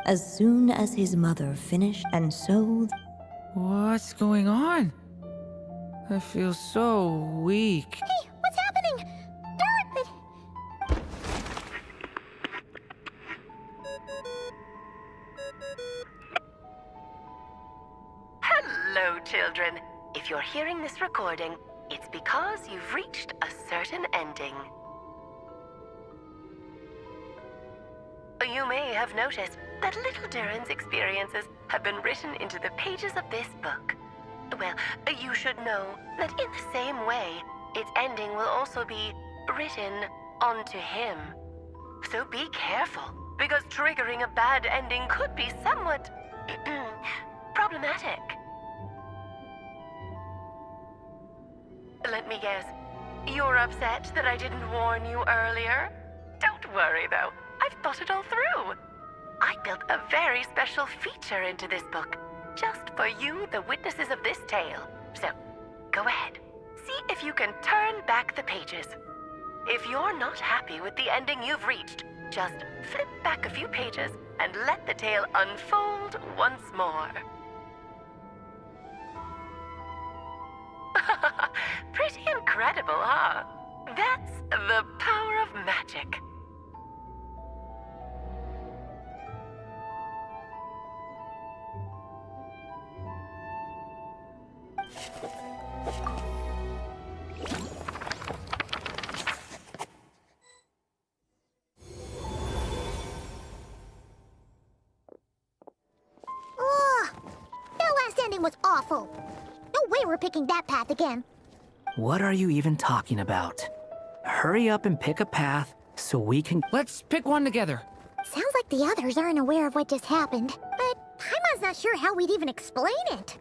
As soon as his mother finished, and so... What's going on? I feel so weak. Hey, what's happening? Hello, children. If you're hearing this recording, it's because you've reached a certain ending. You may have noticed that little Durin's experiences have been written into the pages of this book. Well, you should know that in the same way, its ending will also be written onto him. So be careful, because triggering a bad ending could be somewhat problematic. Let me guess, you're upset that I didn't warn you earlier? Don't worry though, I've thought it all through. I built a very special feature into this book, just for you, the witnesses of this tale. So, go ahead, see if you can turn back the pages. If you're not happy with the ending you've reached, just flip back a few pages and let the tale unfold once more. Pretty incredible, huh? That's the power of magic. Ugh! That last ending was awful. No way we're picking that path again. What are you even talking about? Hurry up and pick a path so we can... Let's pick one together. Sounds like the others aren't aware of what just happened, but Paimon's not sure how we'd even explain it.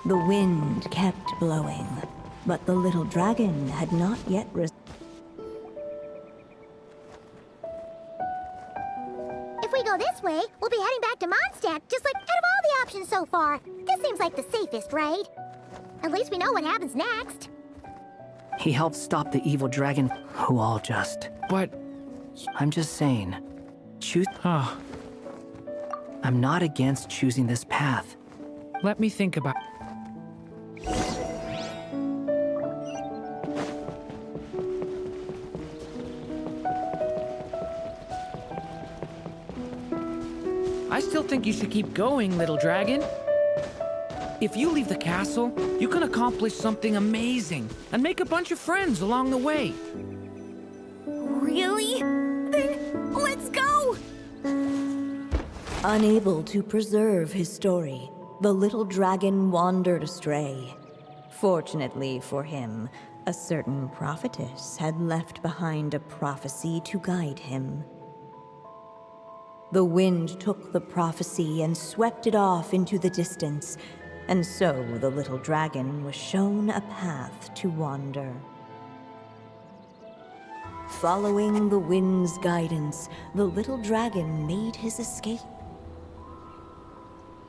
The wind kept blowing, but the little dragon had not yet If we go this way, we'll be heading back to Mondstadt, just like out of all the options so far. This seems like the safest, right? At least we know what happens next. He helped stop the evil dragon, who all just... But... I'm just saying, choose... I'm not against choosing this path. Let me think about... I still think you should keep going, little dragon. If you leave the castle, you can accomplish something amazing and make a bunch of friends along the way. Really? Then let's go! Unable to preserve his story, the little dragon wandered astray. Fortunately for him, a certain prophetess had left behind a prophecy to guide him. The wind took the prophecy and swept it off into the distance, and so the little dragon was shown a path to wander. Following the wind's guidance, the little dragon made his escape.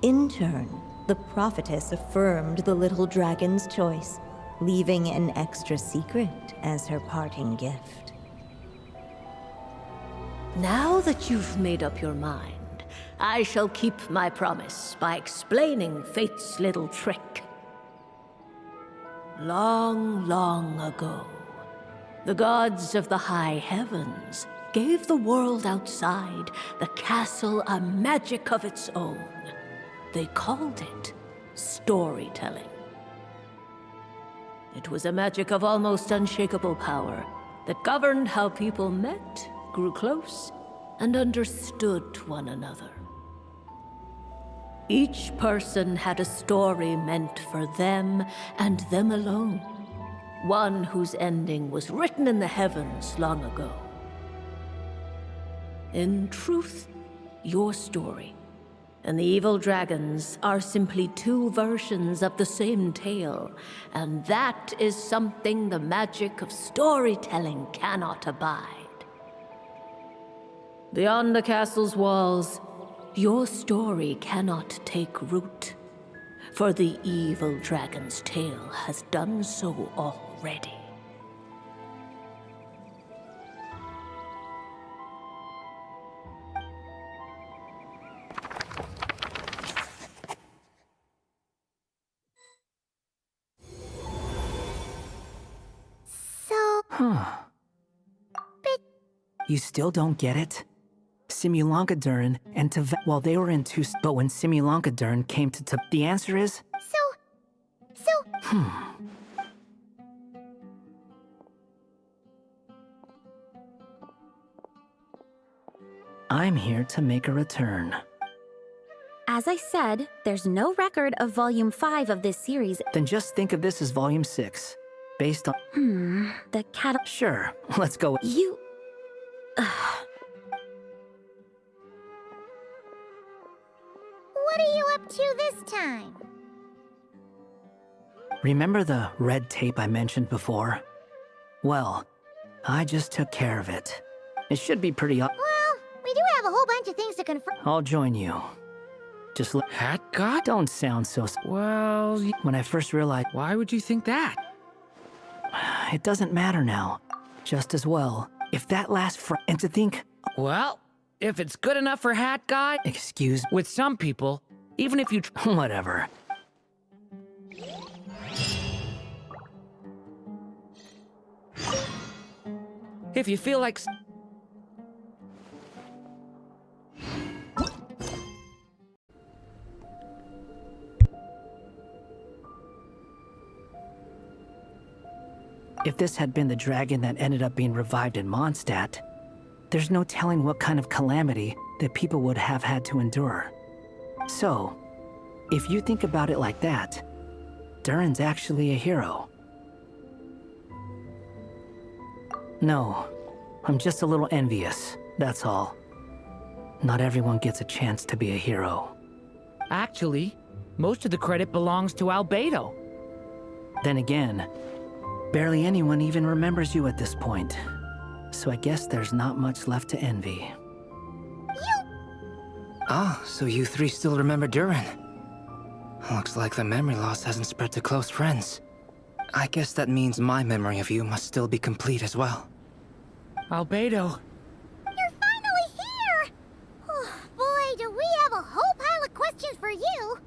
In turn, the prophetess affirmed the little dragon's choice, leaving an extra secret as her parting gift. Now that you've made up your mind, I shall keep my promise by explaining fate's little trick. Long, long ago, the gods of the high heavens gave the world outside the castle a magic of its own. They called it storytelling. It was a magic of almost unshakable power that governed how people met, grew close, and understood one another. Each person had a story meant for them and them alone, one whose ending was written in the heavens long ago. In truth, your story and the evil dragons are simply two versions of the same tale, and that is something the magic of storytelling cannot abide. Beyond the castle's walls, your story cannot take root, for the evil dragon's tale has done so already. You still don't get it? Simulankadurn and well, they were in two, but when Simulankadurn came to the answer is? I'm here to make a return. As I said, there's no record of Volume 5 of this series. Then just think of this as Volume 6, based on... the cat... Sure, let's go. You... What are you up to this time? Remember the red tape I mentioned before? Well, I just took care of it. It should be pretty Well, we do have a whole bunch of things to confirm. I'll join you. Just let... Hat God? Don't sound so... Well... When I first realized... Why would you think that? It doesn't matter now. Just as well. If that last and to think... Well, If it's good enough for Hat Guy... Excuse... With some people, even if you... Whatever. If you feel like... If this had been the dragon that ended up being revived in Mondstadt, there's no telling what kind of calamity that people would have had to endure. So, if you think about it like that, Durin's actually a hero. No, I'm just a little envious, that's all. Not everyone gets a chance to be a hero. Actually, most of the credit belongs to Albedo. Then again, barely anyone even remembers you at this point. So I guess there's not much left to envy. Ah, so you three still remember Durin. Looks like the memory loss hasn't spread to close friends. I guess that means my memory of you must still be complete as well. Albedo. You're finally here! Oh, boy, do we have a whole pile of questions for you.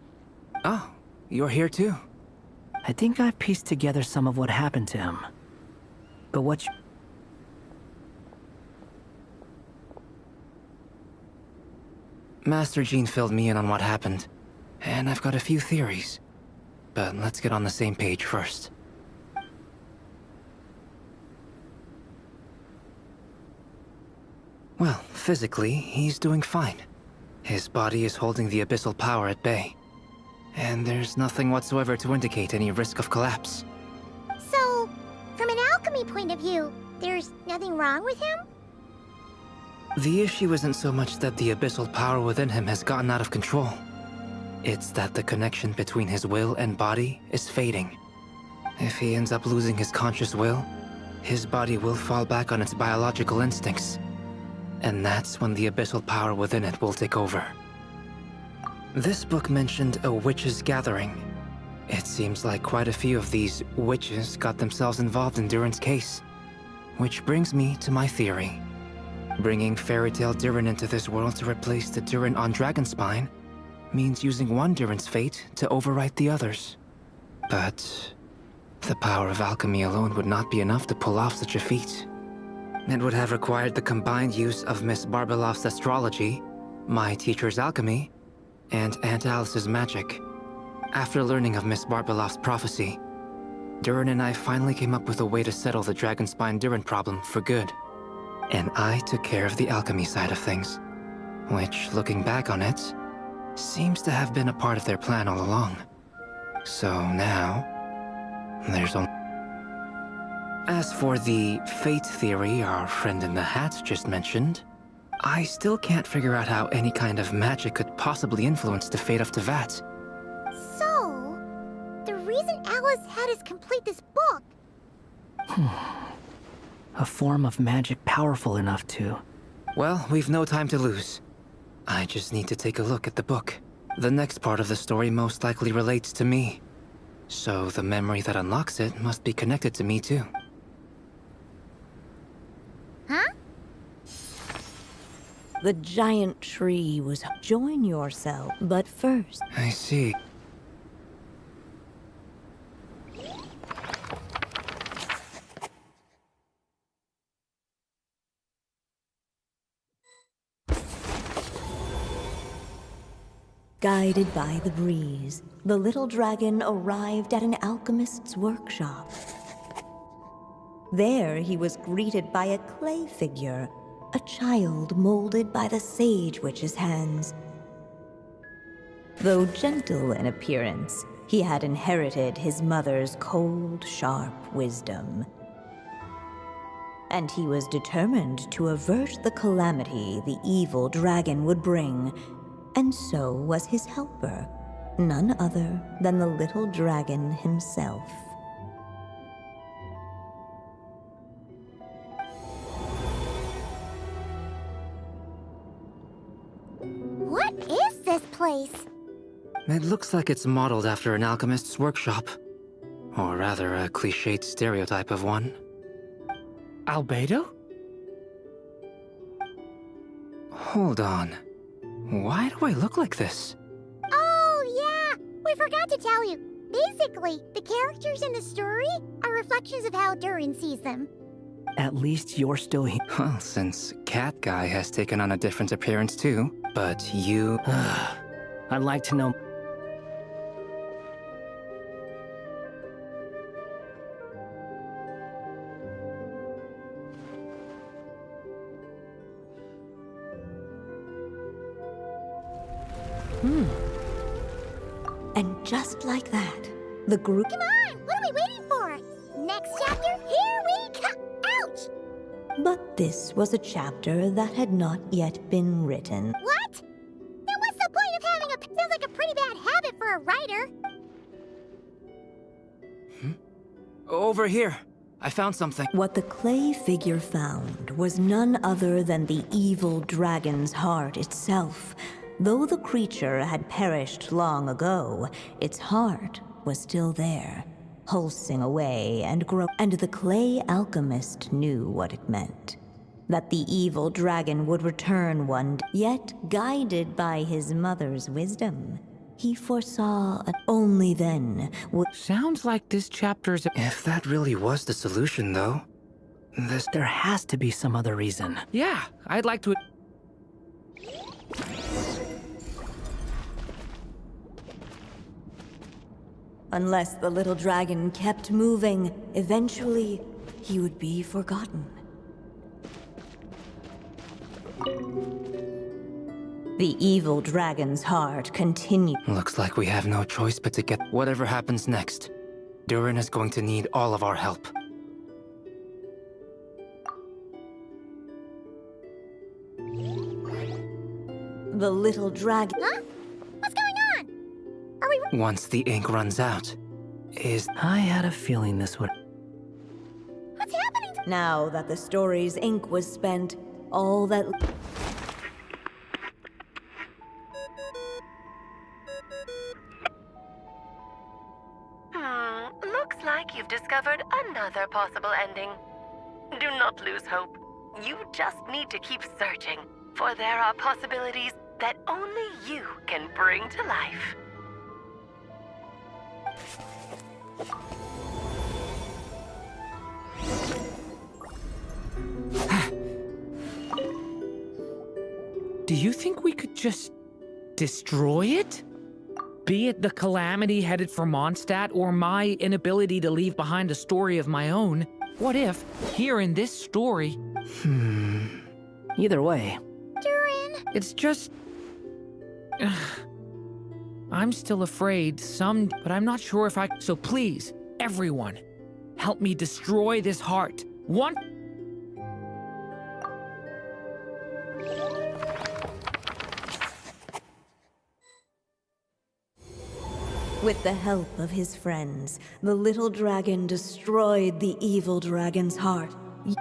Oh, you're here too? I think I've pieced together some of what happened to him. But what you... Master Jean filled me in on what happened, and I've got a few theories. But let's get on the same page first. Well, physically, he's doing fine. His body is holding the abyssal power at bay. And there's nothing whatsoever to indicate any risk of collapse. So, from an alchemy point of view, there's nothing wrong with him? The issue isn't so much that the abyssal power within him has gotten out of control. It's that the connection between his will and body is fading. If he ends up losing his conscious will, his body will fall back on its biological instincts. And that's when the abyssal power within it will take over. This book mentioned a witches' gathering. It seems like quite a few of these witches got themselves involved in Durin's case. Which brings me to my theory. Bringing Fairy Tale Durin into this world to replace the Durin on Dragonspine means using one Durin's fate to overwrite the others. But the power of alchemy alone would not be enough to pull off such a feat. It would have required the combined use of Miss Barbeloff's astrology, my teacher's alchemy, and Aunt Alice's magic. After learning of Miss Barbeloff's prophecy, Durin and I finally came up with a way to settle the Dragonspine Durin problem for good. And I took care of the alchemy side of things, which, looking back on it, seems to have been a part of their plan all along. So now, there's only... As for the fate theory our friend in the hat just mentioned, I still can't figure out how any kind of magic could possibly influence the fate of Tevat. So, the reason Alice had us complete this book... A form of magic powerful enough to... Well, we've no time to lose. I just need to take a look at the book. The next part of the story most likely relates to me. So the memory that unlocks it must be connected to me too. Huh? The giant tree was... Join yourself, but first... I see. Guided by the breeze, the little dragon arrived at an alchemist's workshop. There he was greeted by a clay figure, a child molded by the Sage Witch's hands. Though gentle in appearance, he had inherited his mother's cold, sharp wisdom. And he was determined to avert the calamity the evil dragon would bring. And so was his helper, none other than the little dragon himself. What is this place? It looks like it's modeled after an alchemist's workshop. Or rather, a cliched stereotype of one. Albedo? Hold on. Why do I look like this? Oh, yeah! We forgot to tell you. Basically, the characters in the story are reflections of how Durin sees them. At least you're still here. Well, since Cat Guy has taken on a different appearance too, but you... I'd like to know... And just like that, the group... Come on! What are we waiting for? Next chapter, here we come! Ouch! But this was a chapter that had not yet been written. What? Then what's the point of having a... Sounds like a pretty bad habit for a writer. Over here. I found something. What the clay figure found was none other than the evil dragon's heart itself. Though the creature had perished long ago, its heart was still there, pulsing away and growing. And the clay alchemist knew what it meant. That the evil dragon would return one day. Yet, guided by his mother's wisdom, he foresaw only then would... Sounds like this chapter's... If that really was the solution, though, There has to be some other reason. Yeah, I'd like to... Unless the little dragon kept moving, eventually he would be forgotten. The evil dragon's heart continued. Looks like we have no choice but to get... Whatever happens next, Durin is going to need all of our help. The little dragon... Huh? What's going on? Are we... Once the ink runs out, I had a feeling this would... What's happening? Now that the story's ink was spent, all that... Looks like you've discovered another possible ending. Do not lose hope. You just need to keep searching, for there are possibilities that only you can bring to life. Do you think we could just destroy it? Be it the calamity headed for Mondstadt or my inability to leave behind a story of my own, what if, here in this story... Either way. Durin! It's just... I'm still afraid but I'm not sure if I... So please, everyone, help me destroy this heart. With the help of his friends, the little dragon destroyed the evil dragon's heart.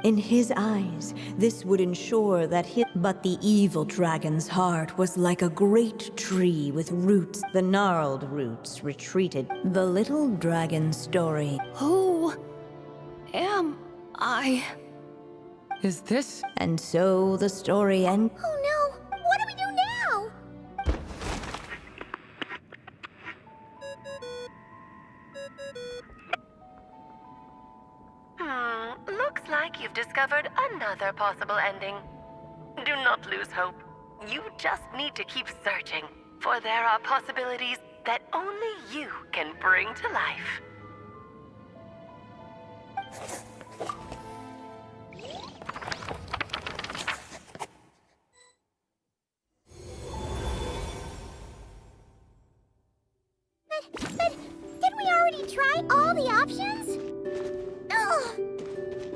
In his eyes, this would ensure that But the evil dragon's heart was like a great tree with roots. The gnarled roots retreated. The little dragon's story. Who am I? Is this... And so the story ends. Oh no! What do we do now? Looks like you've discovered another possible ending. Do not lose hope. You just need to keep searching, for there are possibilities that only you can bring to life. But didn't we already try all the options? Ugh.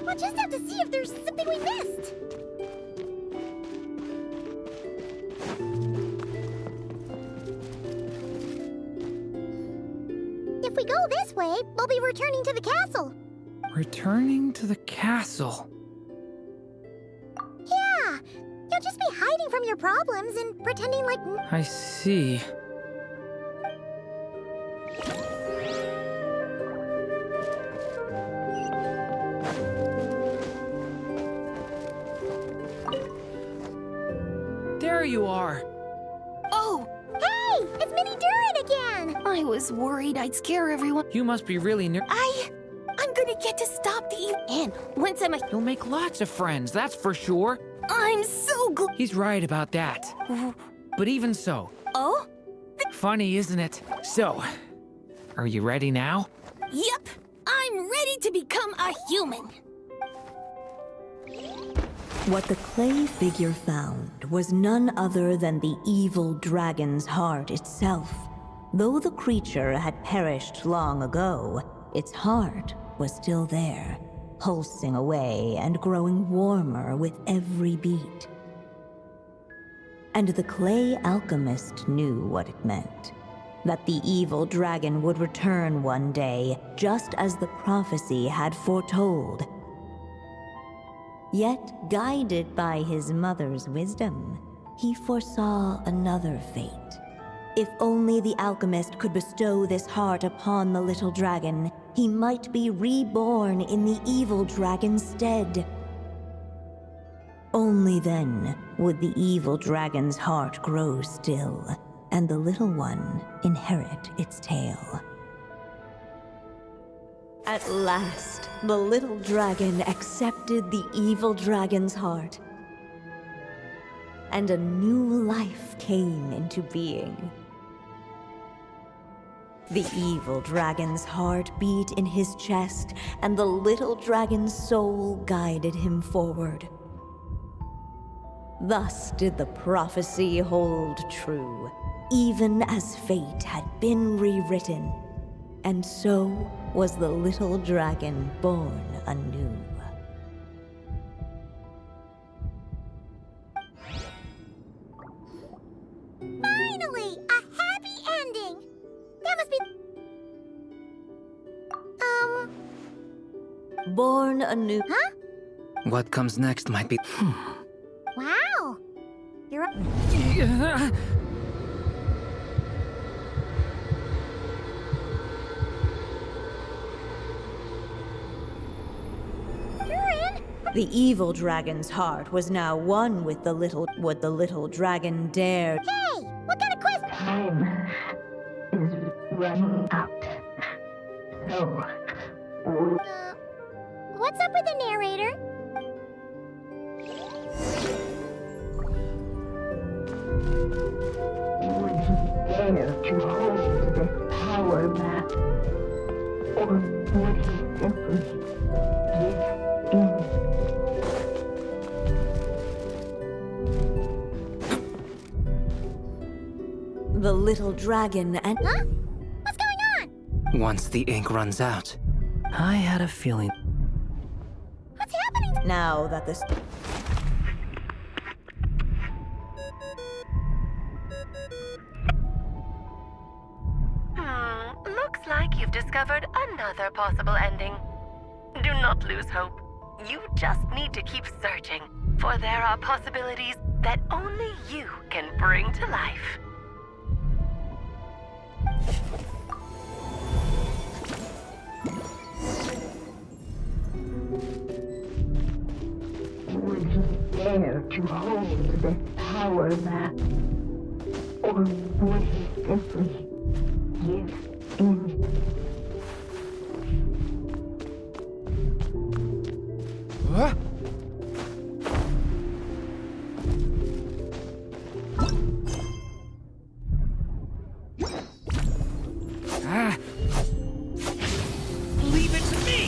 We'll just have to see if there's something we missed. If we go this way, we'll be returning to the castle. Returning to the castle? Yeah, you'll just be hiding from your problems and pretending like... I see. There you are. Oh! Hey! It's Minnie Durin again! I was worried I'd scare everyone. You must be really I'm gonna get to stop the evil. And once I'm You'll make lots of friends, that's for sure. I'm so glad. He's right about that. But even so. Oh? Funny, isn't it? So, are you ready now? Yep! I'm ready to become a human! What the clay figure found was none other than the evil dragon's heart itself. Though the creature had perished long ago, its heart was still there, pulsing away and growing warmer with every beat. And the clay alchemist knew what it meant. That the evil dragon would return one day, just as the prophecy had foretold. Yet, guided by his mother's wisdom, he foresaw another fate. If only the alchemist could bestow this heart upon the little dragon, he might be reborn in the evil dragon's stead. Only then would the evil dragon's heart grow still, and the little one inherit its tale. At last, the little dragon accepted the evil dragon's heart, and a new life came into being. The evil dragon's heart beat in his chest, and the little dragon's soul guided him forward. Thus did the prophecy hold true, even as fate had been rewritten, and so was the little dragon born anew. Finally! A happy ending! That must be... Born anew. Huh? What comes next might be... Wow! You're... The evil dragon's heart was now one with the little... Would the little dragon dare... Hey! What kind of quiz... Time is running out. So... what's up with the narrator? Would he dare to hold this power map? Or would he simply give in? The little dragon and... Huh? What's going on? Once the ink runs out. I had a feeling. What's happening? Now that the... Looks like you've discovered another possible ending. Do not lose hope. You just need to keep searching, for there are possibilities that only you can bring to life. Would he dare to hold this power map? Or would he simply give in? Huh? Leave it to me!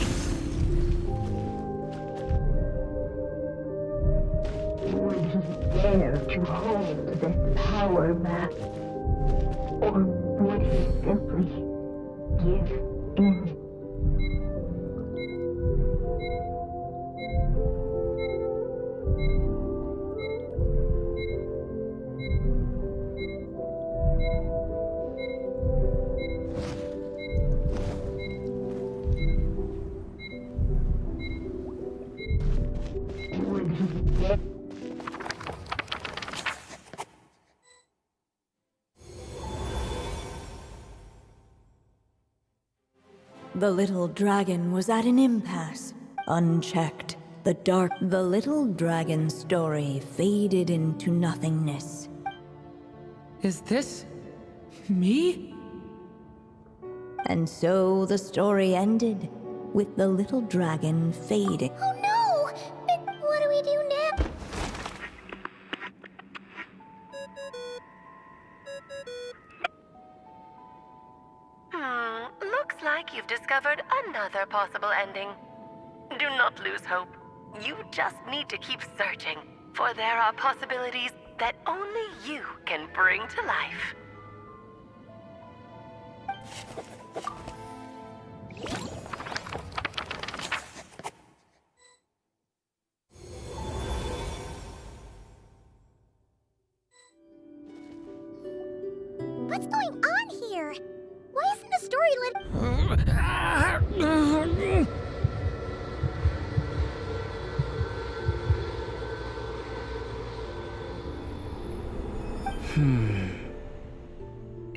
Would he dare to hold this power map? Or would he simply give in? Would he dare? The little dragon was at an impasse. Unchecked, the little dragon's story faded into nothingness. Is this... me? And so the story ended, with the little dragon fading. Oh no! But what do we do now? Looks like you've discovered another possible ending. Do not lose hope. You just need to keep searching, for there are possibilities that only you can bring to life. What's going on here? Why isn't the story lit?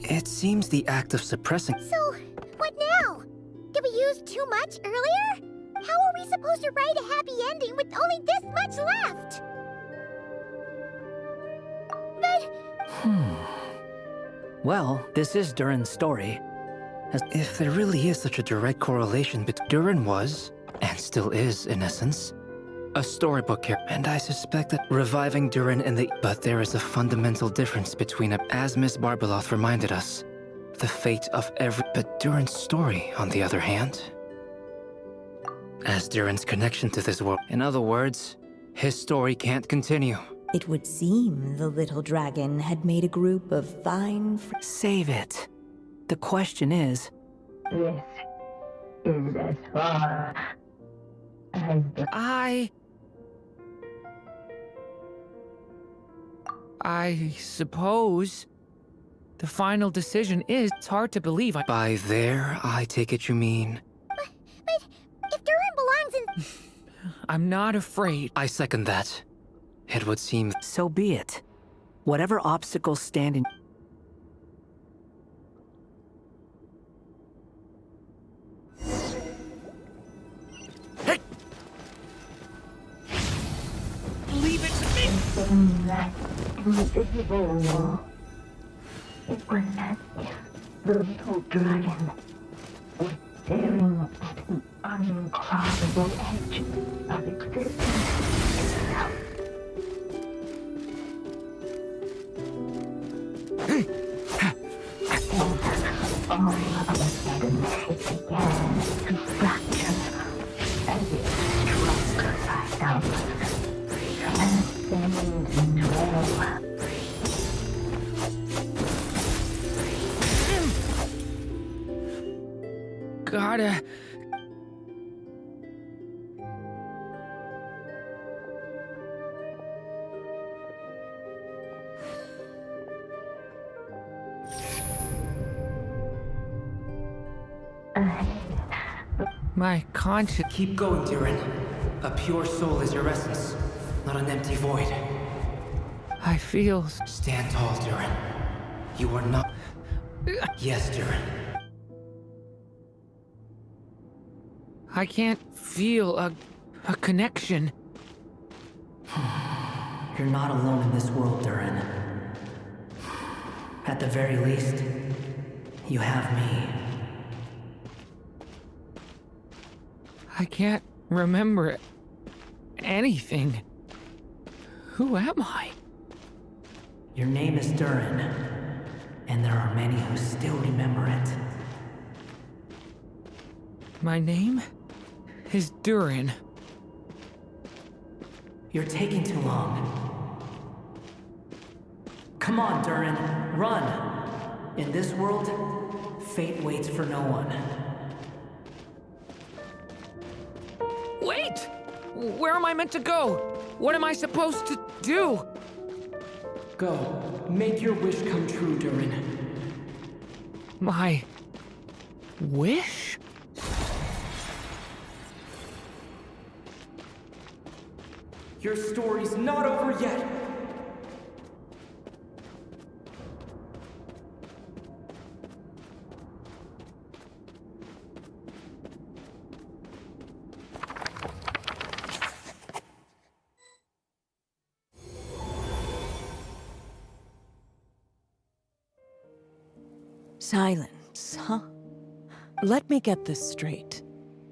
It seems the act of suppressing... So, what now? Did we use too much earlier? How are we supposed to write a happy ending with only this much left? But... Well, this is Durin's story. If there really is such a direct correlation between... Durin was, and still is in essence, a storybook character. And I suspect that reviving Durin in the... But there is a fundamental difference between, as Miss Barbeloth reminded us, the fate of every... But Durin's story, on the other hand, as Durin's connection to this world. In other words, his story can't continue. It would seem the little dragon had made a group of fine... Save it. The question is... This is as far as the... I suppose... the final decision is... It's hard to believe By there, I take it you mean... But if Durin belongs in... I'm not afraid. I second that. It would seem... So be it. Whatever obstacles stand in... Hey! Leave it to me! In that invisible wall, it was as if the little dragon was staring at the uncrossable edge of existence itself. All of a sudden, it began to fracture, as if struck by some transcendent wall. Gotta... My conscience... Keep going, Durin. A pure soul is your essence, not an empty void. I feel... Stand tall, Durin. You are not... Yes, Durin. I can't feel a connection. You're not alone in this world, Durin. At the very least, you have me. I can't remember anything. Who am I? Your name is Durin, and there are many who still remember it. My name is Durin. You're taking too long. Come on, Durin, run! In this world, fate waits for no one. Wait! Where am I meant to go? What am I supposed to do? Go. Make your wish come true, Durin. My... wish? Your story's not over yet! Silence, huh? Let me get this straight.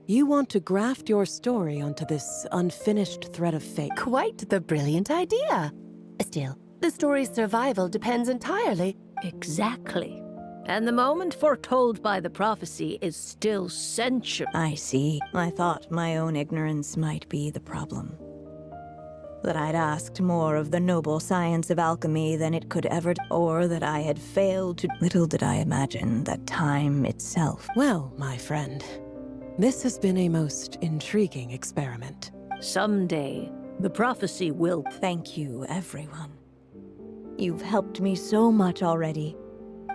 You want to graft your story onto this unfinished thread of fate. Quite the brilliant idea. Still, the story's survival depends entirely. Exactly. And the moment foretold by the prophecy is still centuries. I see. I thought my own ignorance might be the problem. That I'd asked more of the noble science of alchemy than it could ever, or that I had failed to. Little did I imagine that time itself. Well, my friend, this has been a most intriguing experiment. Someday, the prophecy will. Thank you, everyone. You've helped me so much already.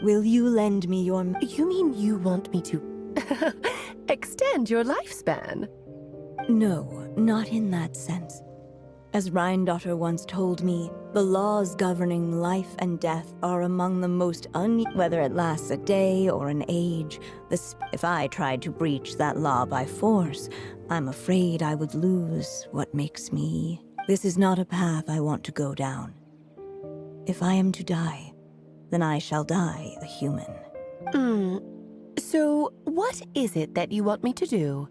Will you lend me your... You mean you want me to extend your lifespan? No, not in that sense. As Rhindaughter once told me, the laws governing life and death are among the most whether it lasts a day or an age. If I tried to breach that law by force, I'm afraid I would lose what makes me. This is not a path I want to go down. If I am to die, then I shall die a human. So, what is it that you want me to do?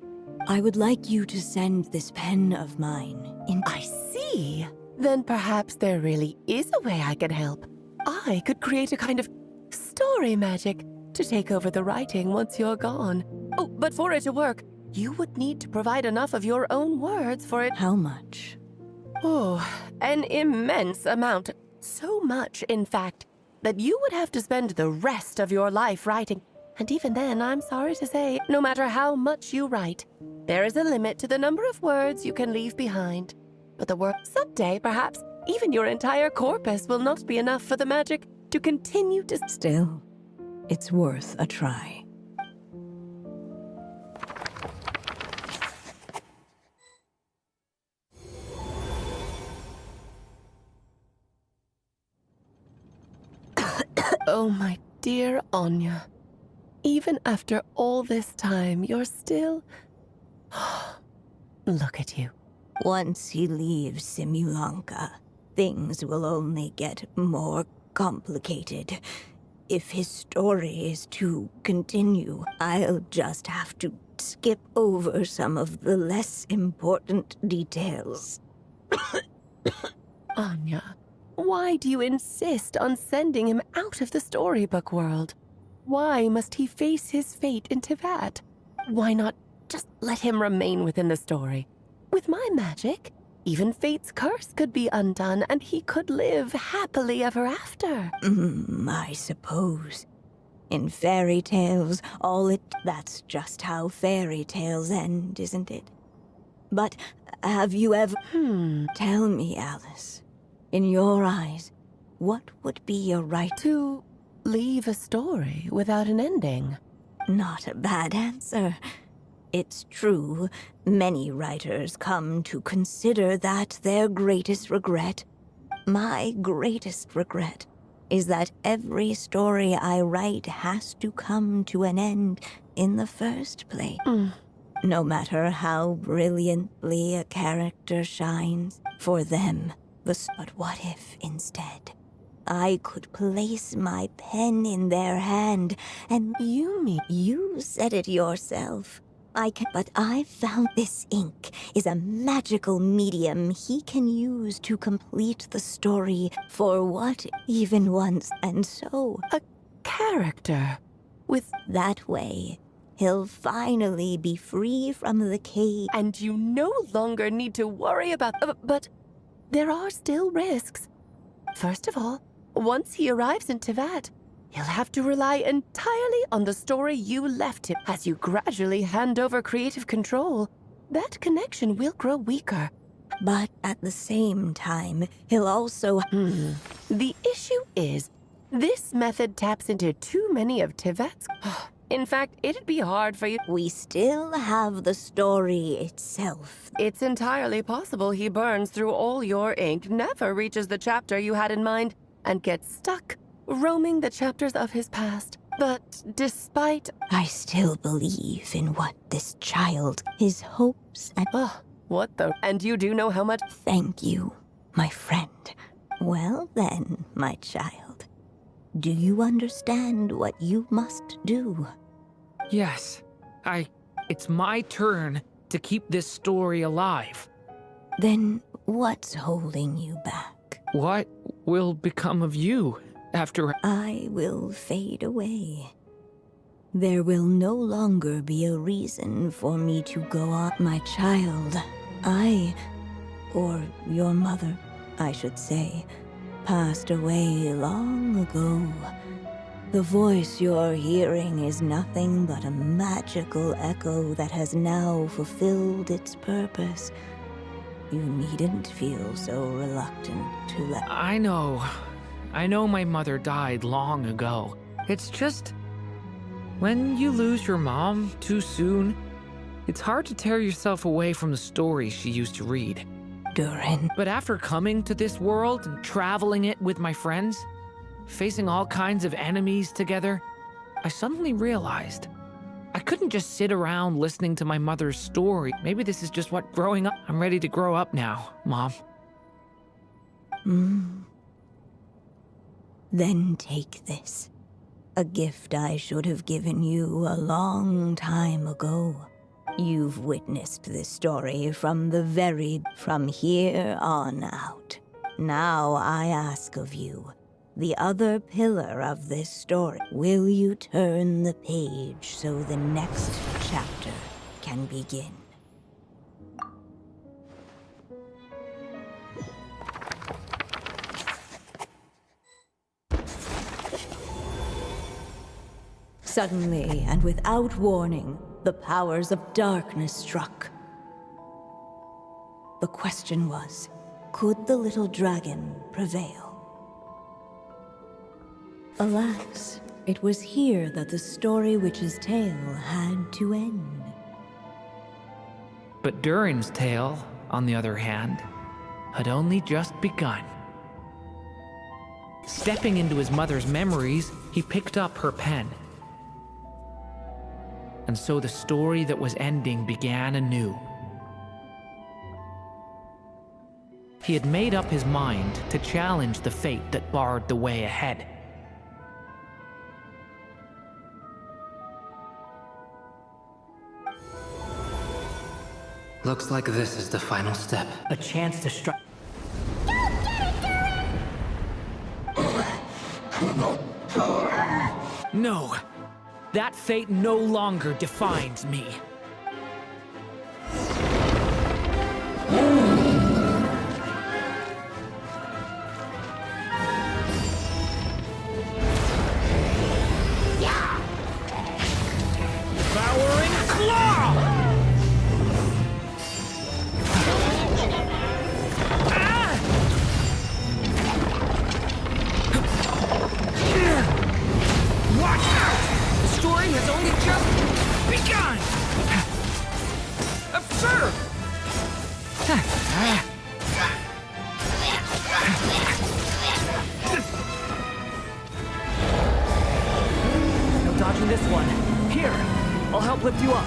I would like you to send this pen of mine in... I see. Then perhaps there really is a way I can help. I could create a kind of story magic to take over the writing once you're gone. Oh, but for it to work, you would need to provide enough of your own words for it. How much? Oh, an immense amount. So much, in fact, that you would have to spend the rest of your life writing. And even then, I'm sorry to say, no matter how much you write, there is a limit to the number of words you can leave behind. But the work someday, perhaps, even your entire corpus will not be enough for the magic to continue to... Still, it's worth a try. Oh, my dear Anya. Even after all this time, you're still... Look at you. Once he leaves Simulanka, things will only get more complicated. If his story is to continue, I'll just have to skip over some of the less important details. Anya, why do you insist on sending him out of the storybook world? Why must he face his fate in Tevat? Why not just let him remain within the story? With my magic, even fate's curse could be undone and he could live happily ever after. I suppose. In fairy tales, that's just how fairy tales end, isn't it? But have you ever... Tell me, Alice, in your eyes, what would be a right... To leave a story without an ending? Not a bad answer. It's true, many writers come to consider that their greatest regret. My greatest regret is that every story I write has to come to an end in the first place. No matter how brilliantly a character shines, for them, but what if instead I could place my pen in their hand and... You said it yourself. But I found this ink is a magical medium he can use to complete the story for what even once, and so... A character with... That way, he'll finally be free from the cage. And you no longer need to worry about... but there are still risks. First of all, once he arrives in Tevat, he'll have to rely entirely on the story you left him. As you gradually hand over creative control, that connection will grow weaker. But at the same time, he'll also... The issue is, this method taps into too many of Tevat's... In fact, it'd be hard for you... We still have the story itself. It's entirely possible he burns through all your ink, never reaches the chapter you had in mind, and gets stuck roaming the chapters of his past. But despite... I still believe in what this child, his hopes and... What the... And you do know how much... Thank you, my friend. Well then, my child. Do you understand what you must do? Yes. It's my turn to keep this story alive. Then what's holding you back? What will become of you after I will fade away. There will no longer be a reason for me to go on. My child, or your mother, I should say, passed away long ago. The voice you're hearing is nothing but a magical echo that has now fulfilled its purpose. You needn't feel so reluctant to let... I know my mother died long ago. It's just, when you lose your mom too soon, it's hard to tear yourself away from the stories she used to read. Durin. But after coming to this world and traveling it with my friends, facing all kinds of enemies together, I suddenly realized I couldn't just sit around listening to my mother's story. Maybe this is just what growing up. I'm ready to grow up now, Mom. Then take this. A gift I should have given you a long time ago. You've witnessed this story from here on out. Now I ask of you, the other pillar of this story, will you turn the page so the next chapter can begin? Suddenly, and without warning, the powers of darkness struck. The question was, could the little dragon prevail? Alas, it was here that the story witch's tale had to end. But Durin's tale, on the other hand, had only just begun. Stepping into his mother's memories, he picked up her pen. And so the story that was ending began anew. He had made up his mind to challenge the fate that barred the way ahead. Looks like this is the final step. A chance to strike. No, that fate no longer defines me. Devouring claw! Watch out! The story has only just begun! Absurd! No dodging this one. Here, I'll help lift you up.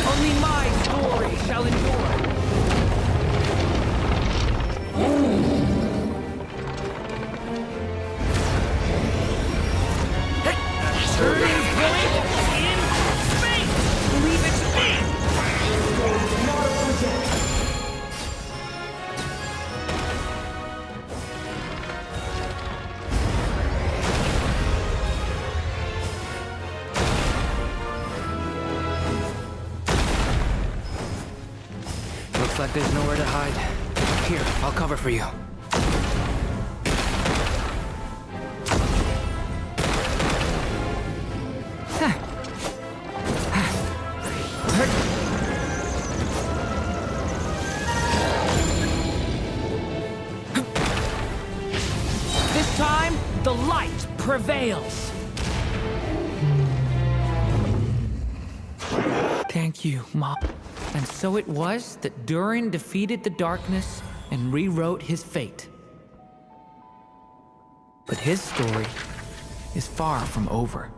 Only my story shall endure. Turning point in space! Believe it's me! Not forget. Looks like there's nowhere to hide. Here, I'll cover for you. This time, the light prevails. Thank you, Mom. And so it was that Durin defeated the darkness and rewrote his fate. But his story is far from over.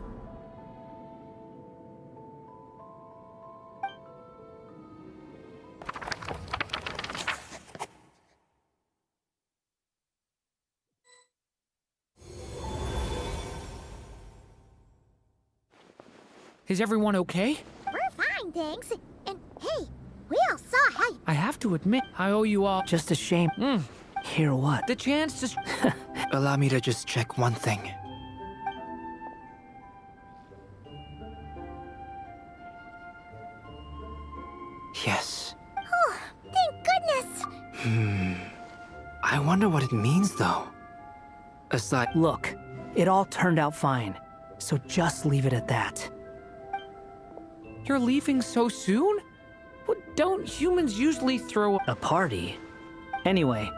Is everyone okay? We're fine, thanks. And hey, we all saw how you... I have to admit, I owe you all... Just a shame. Hear what? The chance to... Allow me to just check one thing. Yes. Oh, thank goodness. I wonder what it means, though. Aside... Look, it all turned out fine, so just leave it at that. You're leaving so soon? Well, don't humans usually throw a party? Anyway,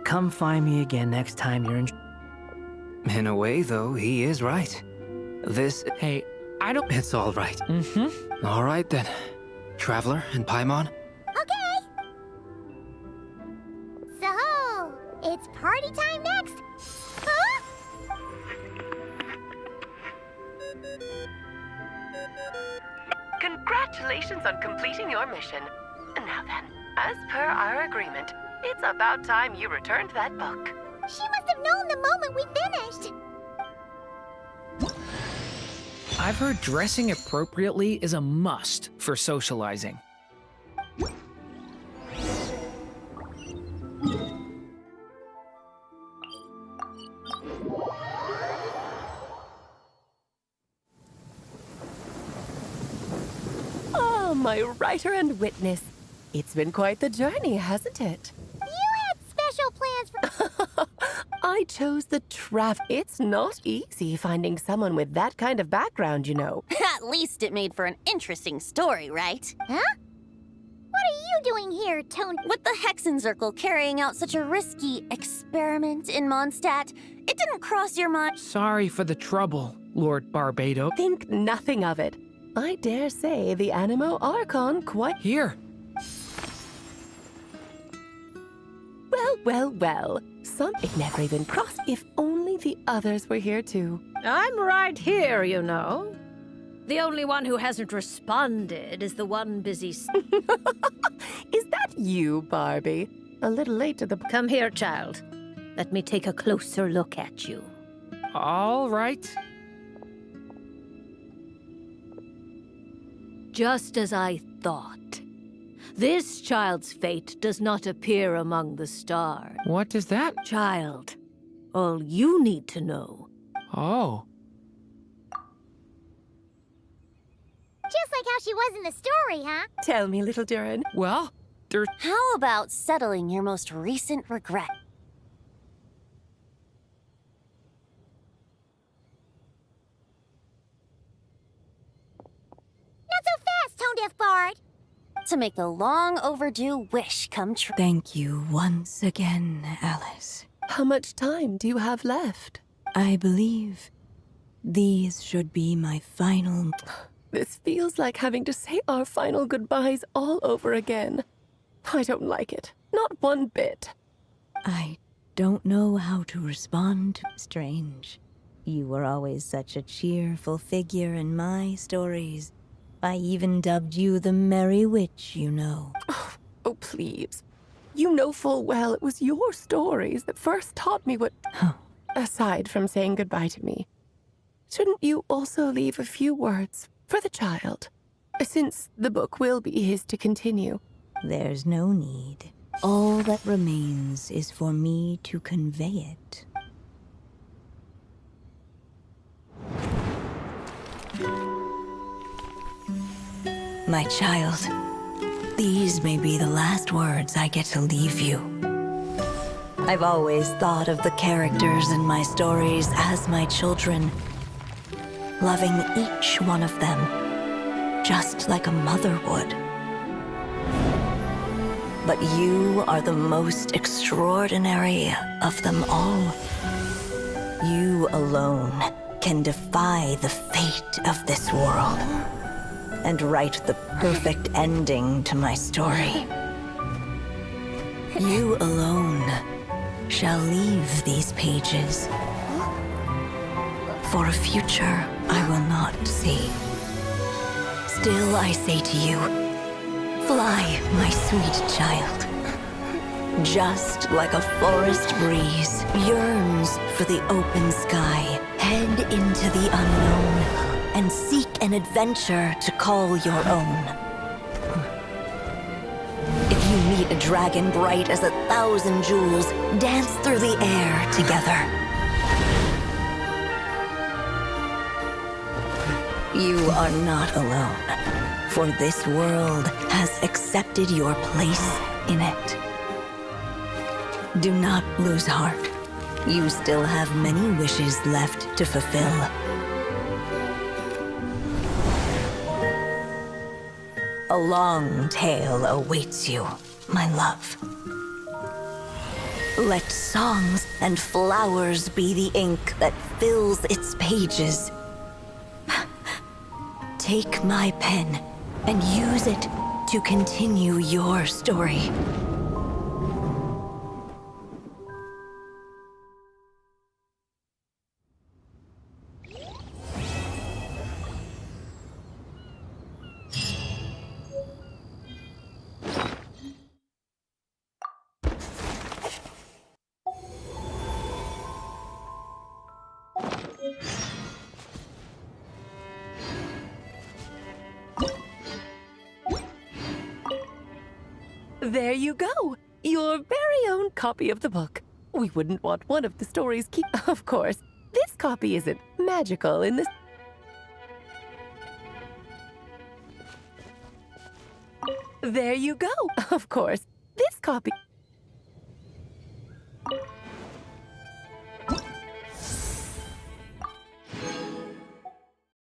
come find me again next time you're in... In a way, though, he is right. This... Hey, I don't... It's all right. All right, then. Traveler and Paimon? Okay. So, it's party time next? Huh? Congratulations on completing your mission. Now then, as per our agreement, it's about time you returned that book. She must have known the moment we finished. I've heard dressing appropriately is a must for socializing. Oh, my writer and witness. It's been quite the journey, hasn't it? You had special plans for... I chose the It's not easy finding someone with that kind of background, you know. At least it made for an interesting story, right? Huh? What are you doing here, Tone? With the Hexenzirkel carrying out such a risky experiment in Mondstadt, it didn't cross your mind. Sorry for the trouble, Lord Barbado. Think nothing of it. I dare say the Animo Archon quite... Here. Well. It never even crossed. If only the others were here too. I'm right here, you know. The only one who hasn't responded is the one busy... Is that you, Barbie? A little late to the... Come here, child. Let me take a closer look at you. All right. Just as I thought. This child's fate does not appear among the stars. What does that? Child, all you need to know. Oh. Just like how she was in the story, huh? Tell me, little Durin. Well, How about settling your most recent regret? Not so fast, Tone Deaf Bard. To make a long overdue wish come true. Thank you once again, Alice. How much time do you have left? I believe these should be my final... This feels like having to say our final goodbyes all over again. I don't like it. Not one bit. I don't know how to respond. Strange. You were always such a cheerful figure in my stories. I even dubbed you the Merry Witch, you know. Oh, please. You know full well it was your stories that first taught me what... Aside from saying goodbye to me, shouldn't you also leave a few words for the child? Since the book will be his to continue. There's no need. All that remains is for me to convey it. My child, these may be the last words I get to leave you. I've always thought of the characters in my stories as my children, loving each one of them, just like a mother would. But you are the most extraordinary of them all. You alone can defy the fate of this world and write the perfect ending to my story. You alone shall leave these pages for a future I will not see. Still I say to you, fly, my sweet child. Just like a forest breeze yearns for the open sky, head into the unknown and seek an adventure to call your own. If you meet a dragon bright as 1,000 jewels, dance through the air together. You are not alone, for this world has accepted your place in it. Do not lose heart. You still have many wishes left to fulfill. A long tale awaits you, my love. Let songs and flowers be the ink that fills its pages. Take my pen and use it to continue your story. There you go! Your very own copy of the book. We wouldn't want one of the stories Of course, this copy isn't magical in this... There you go! Of course, this copy...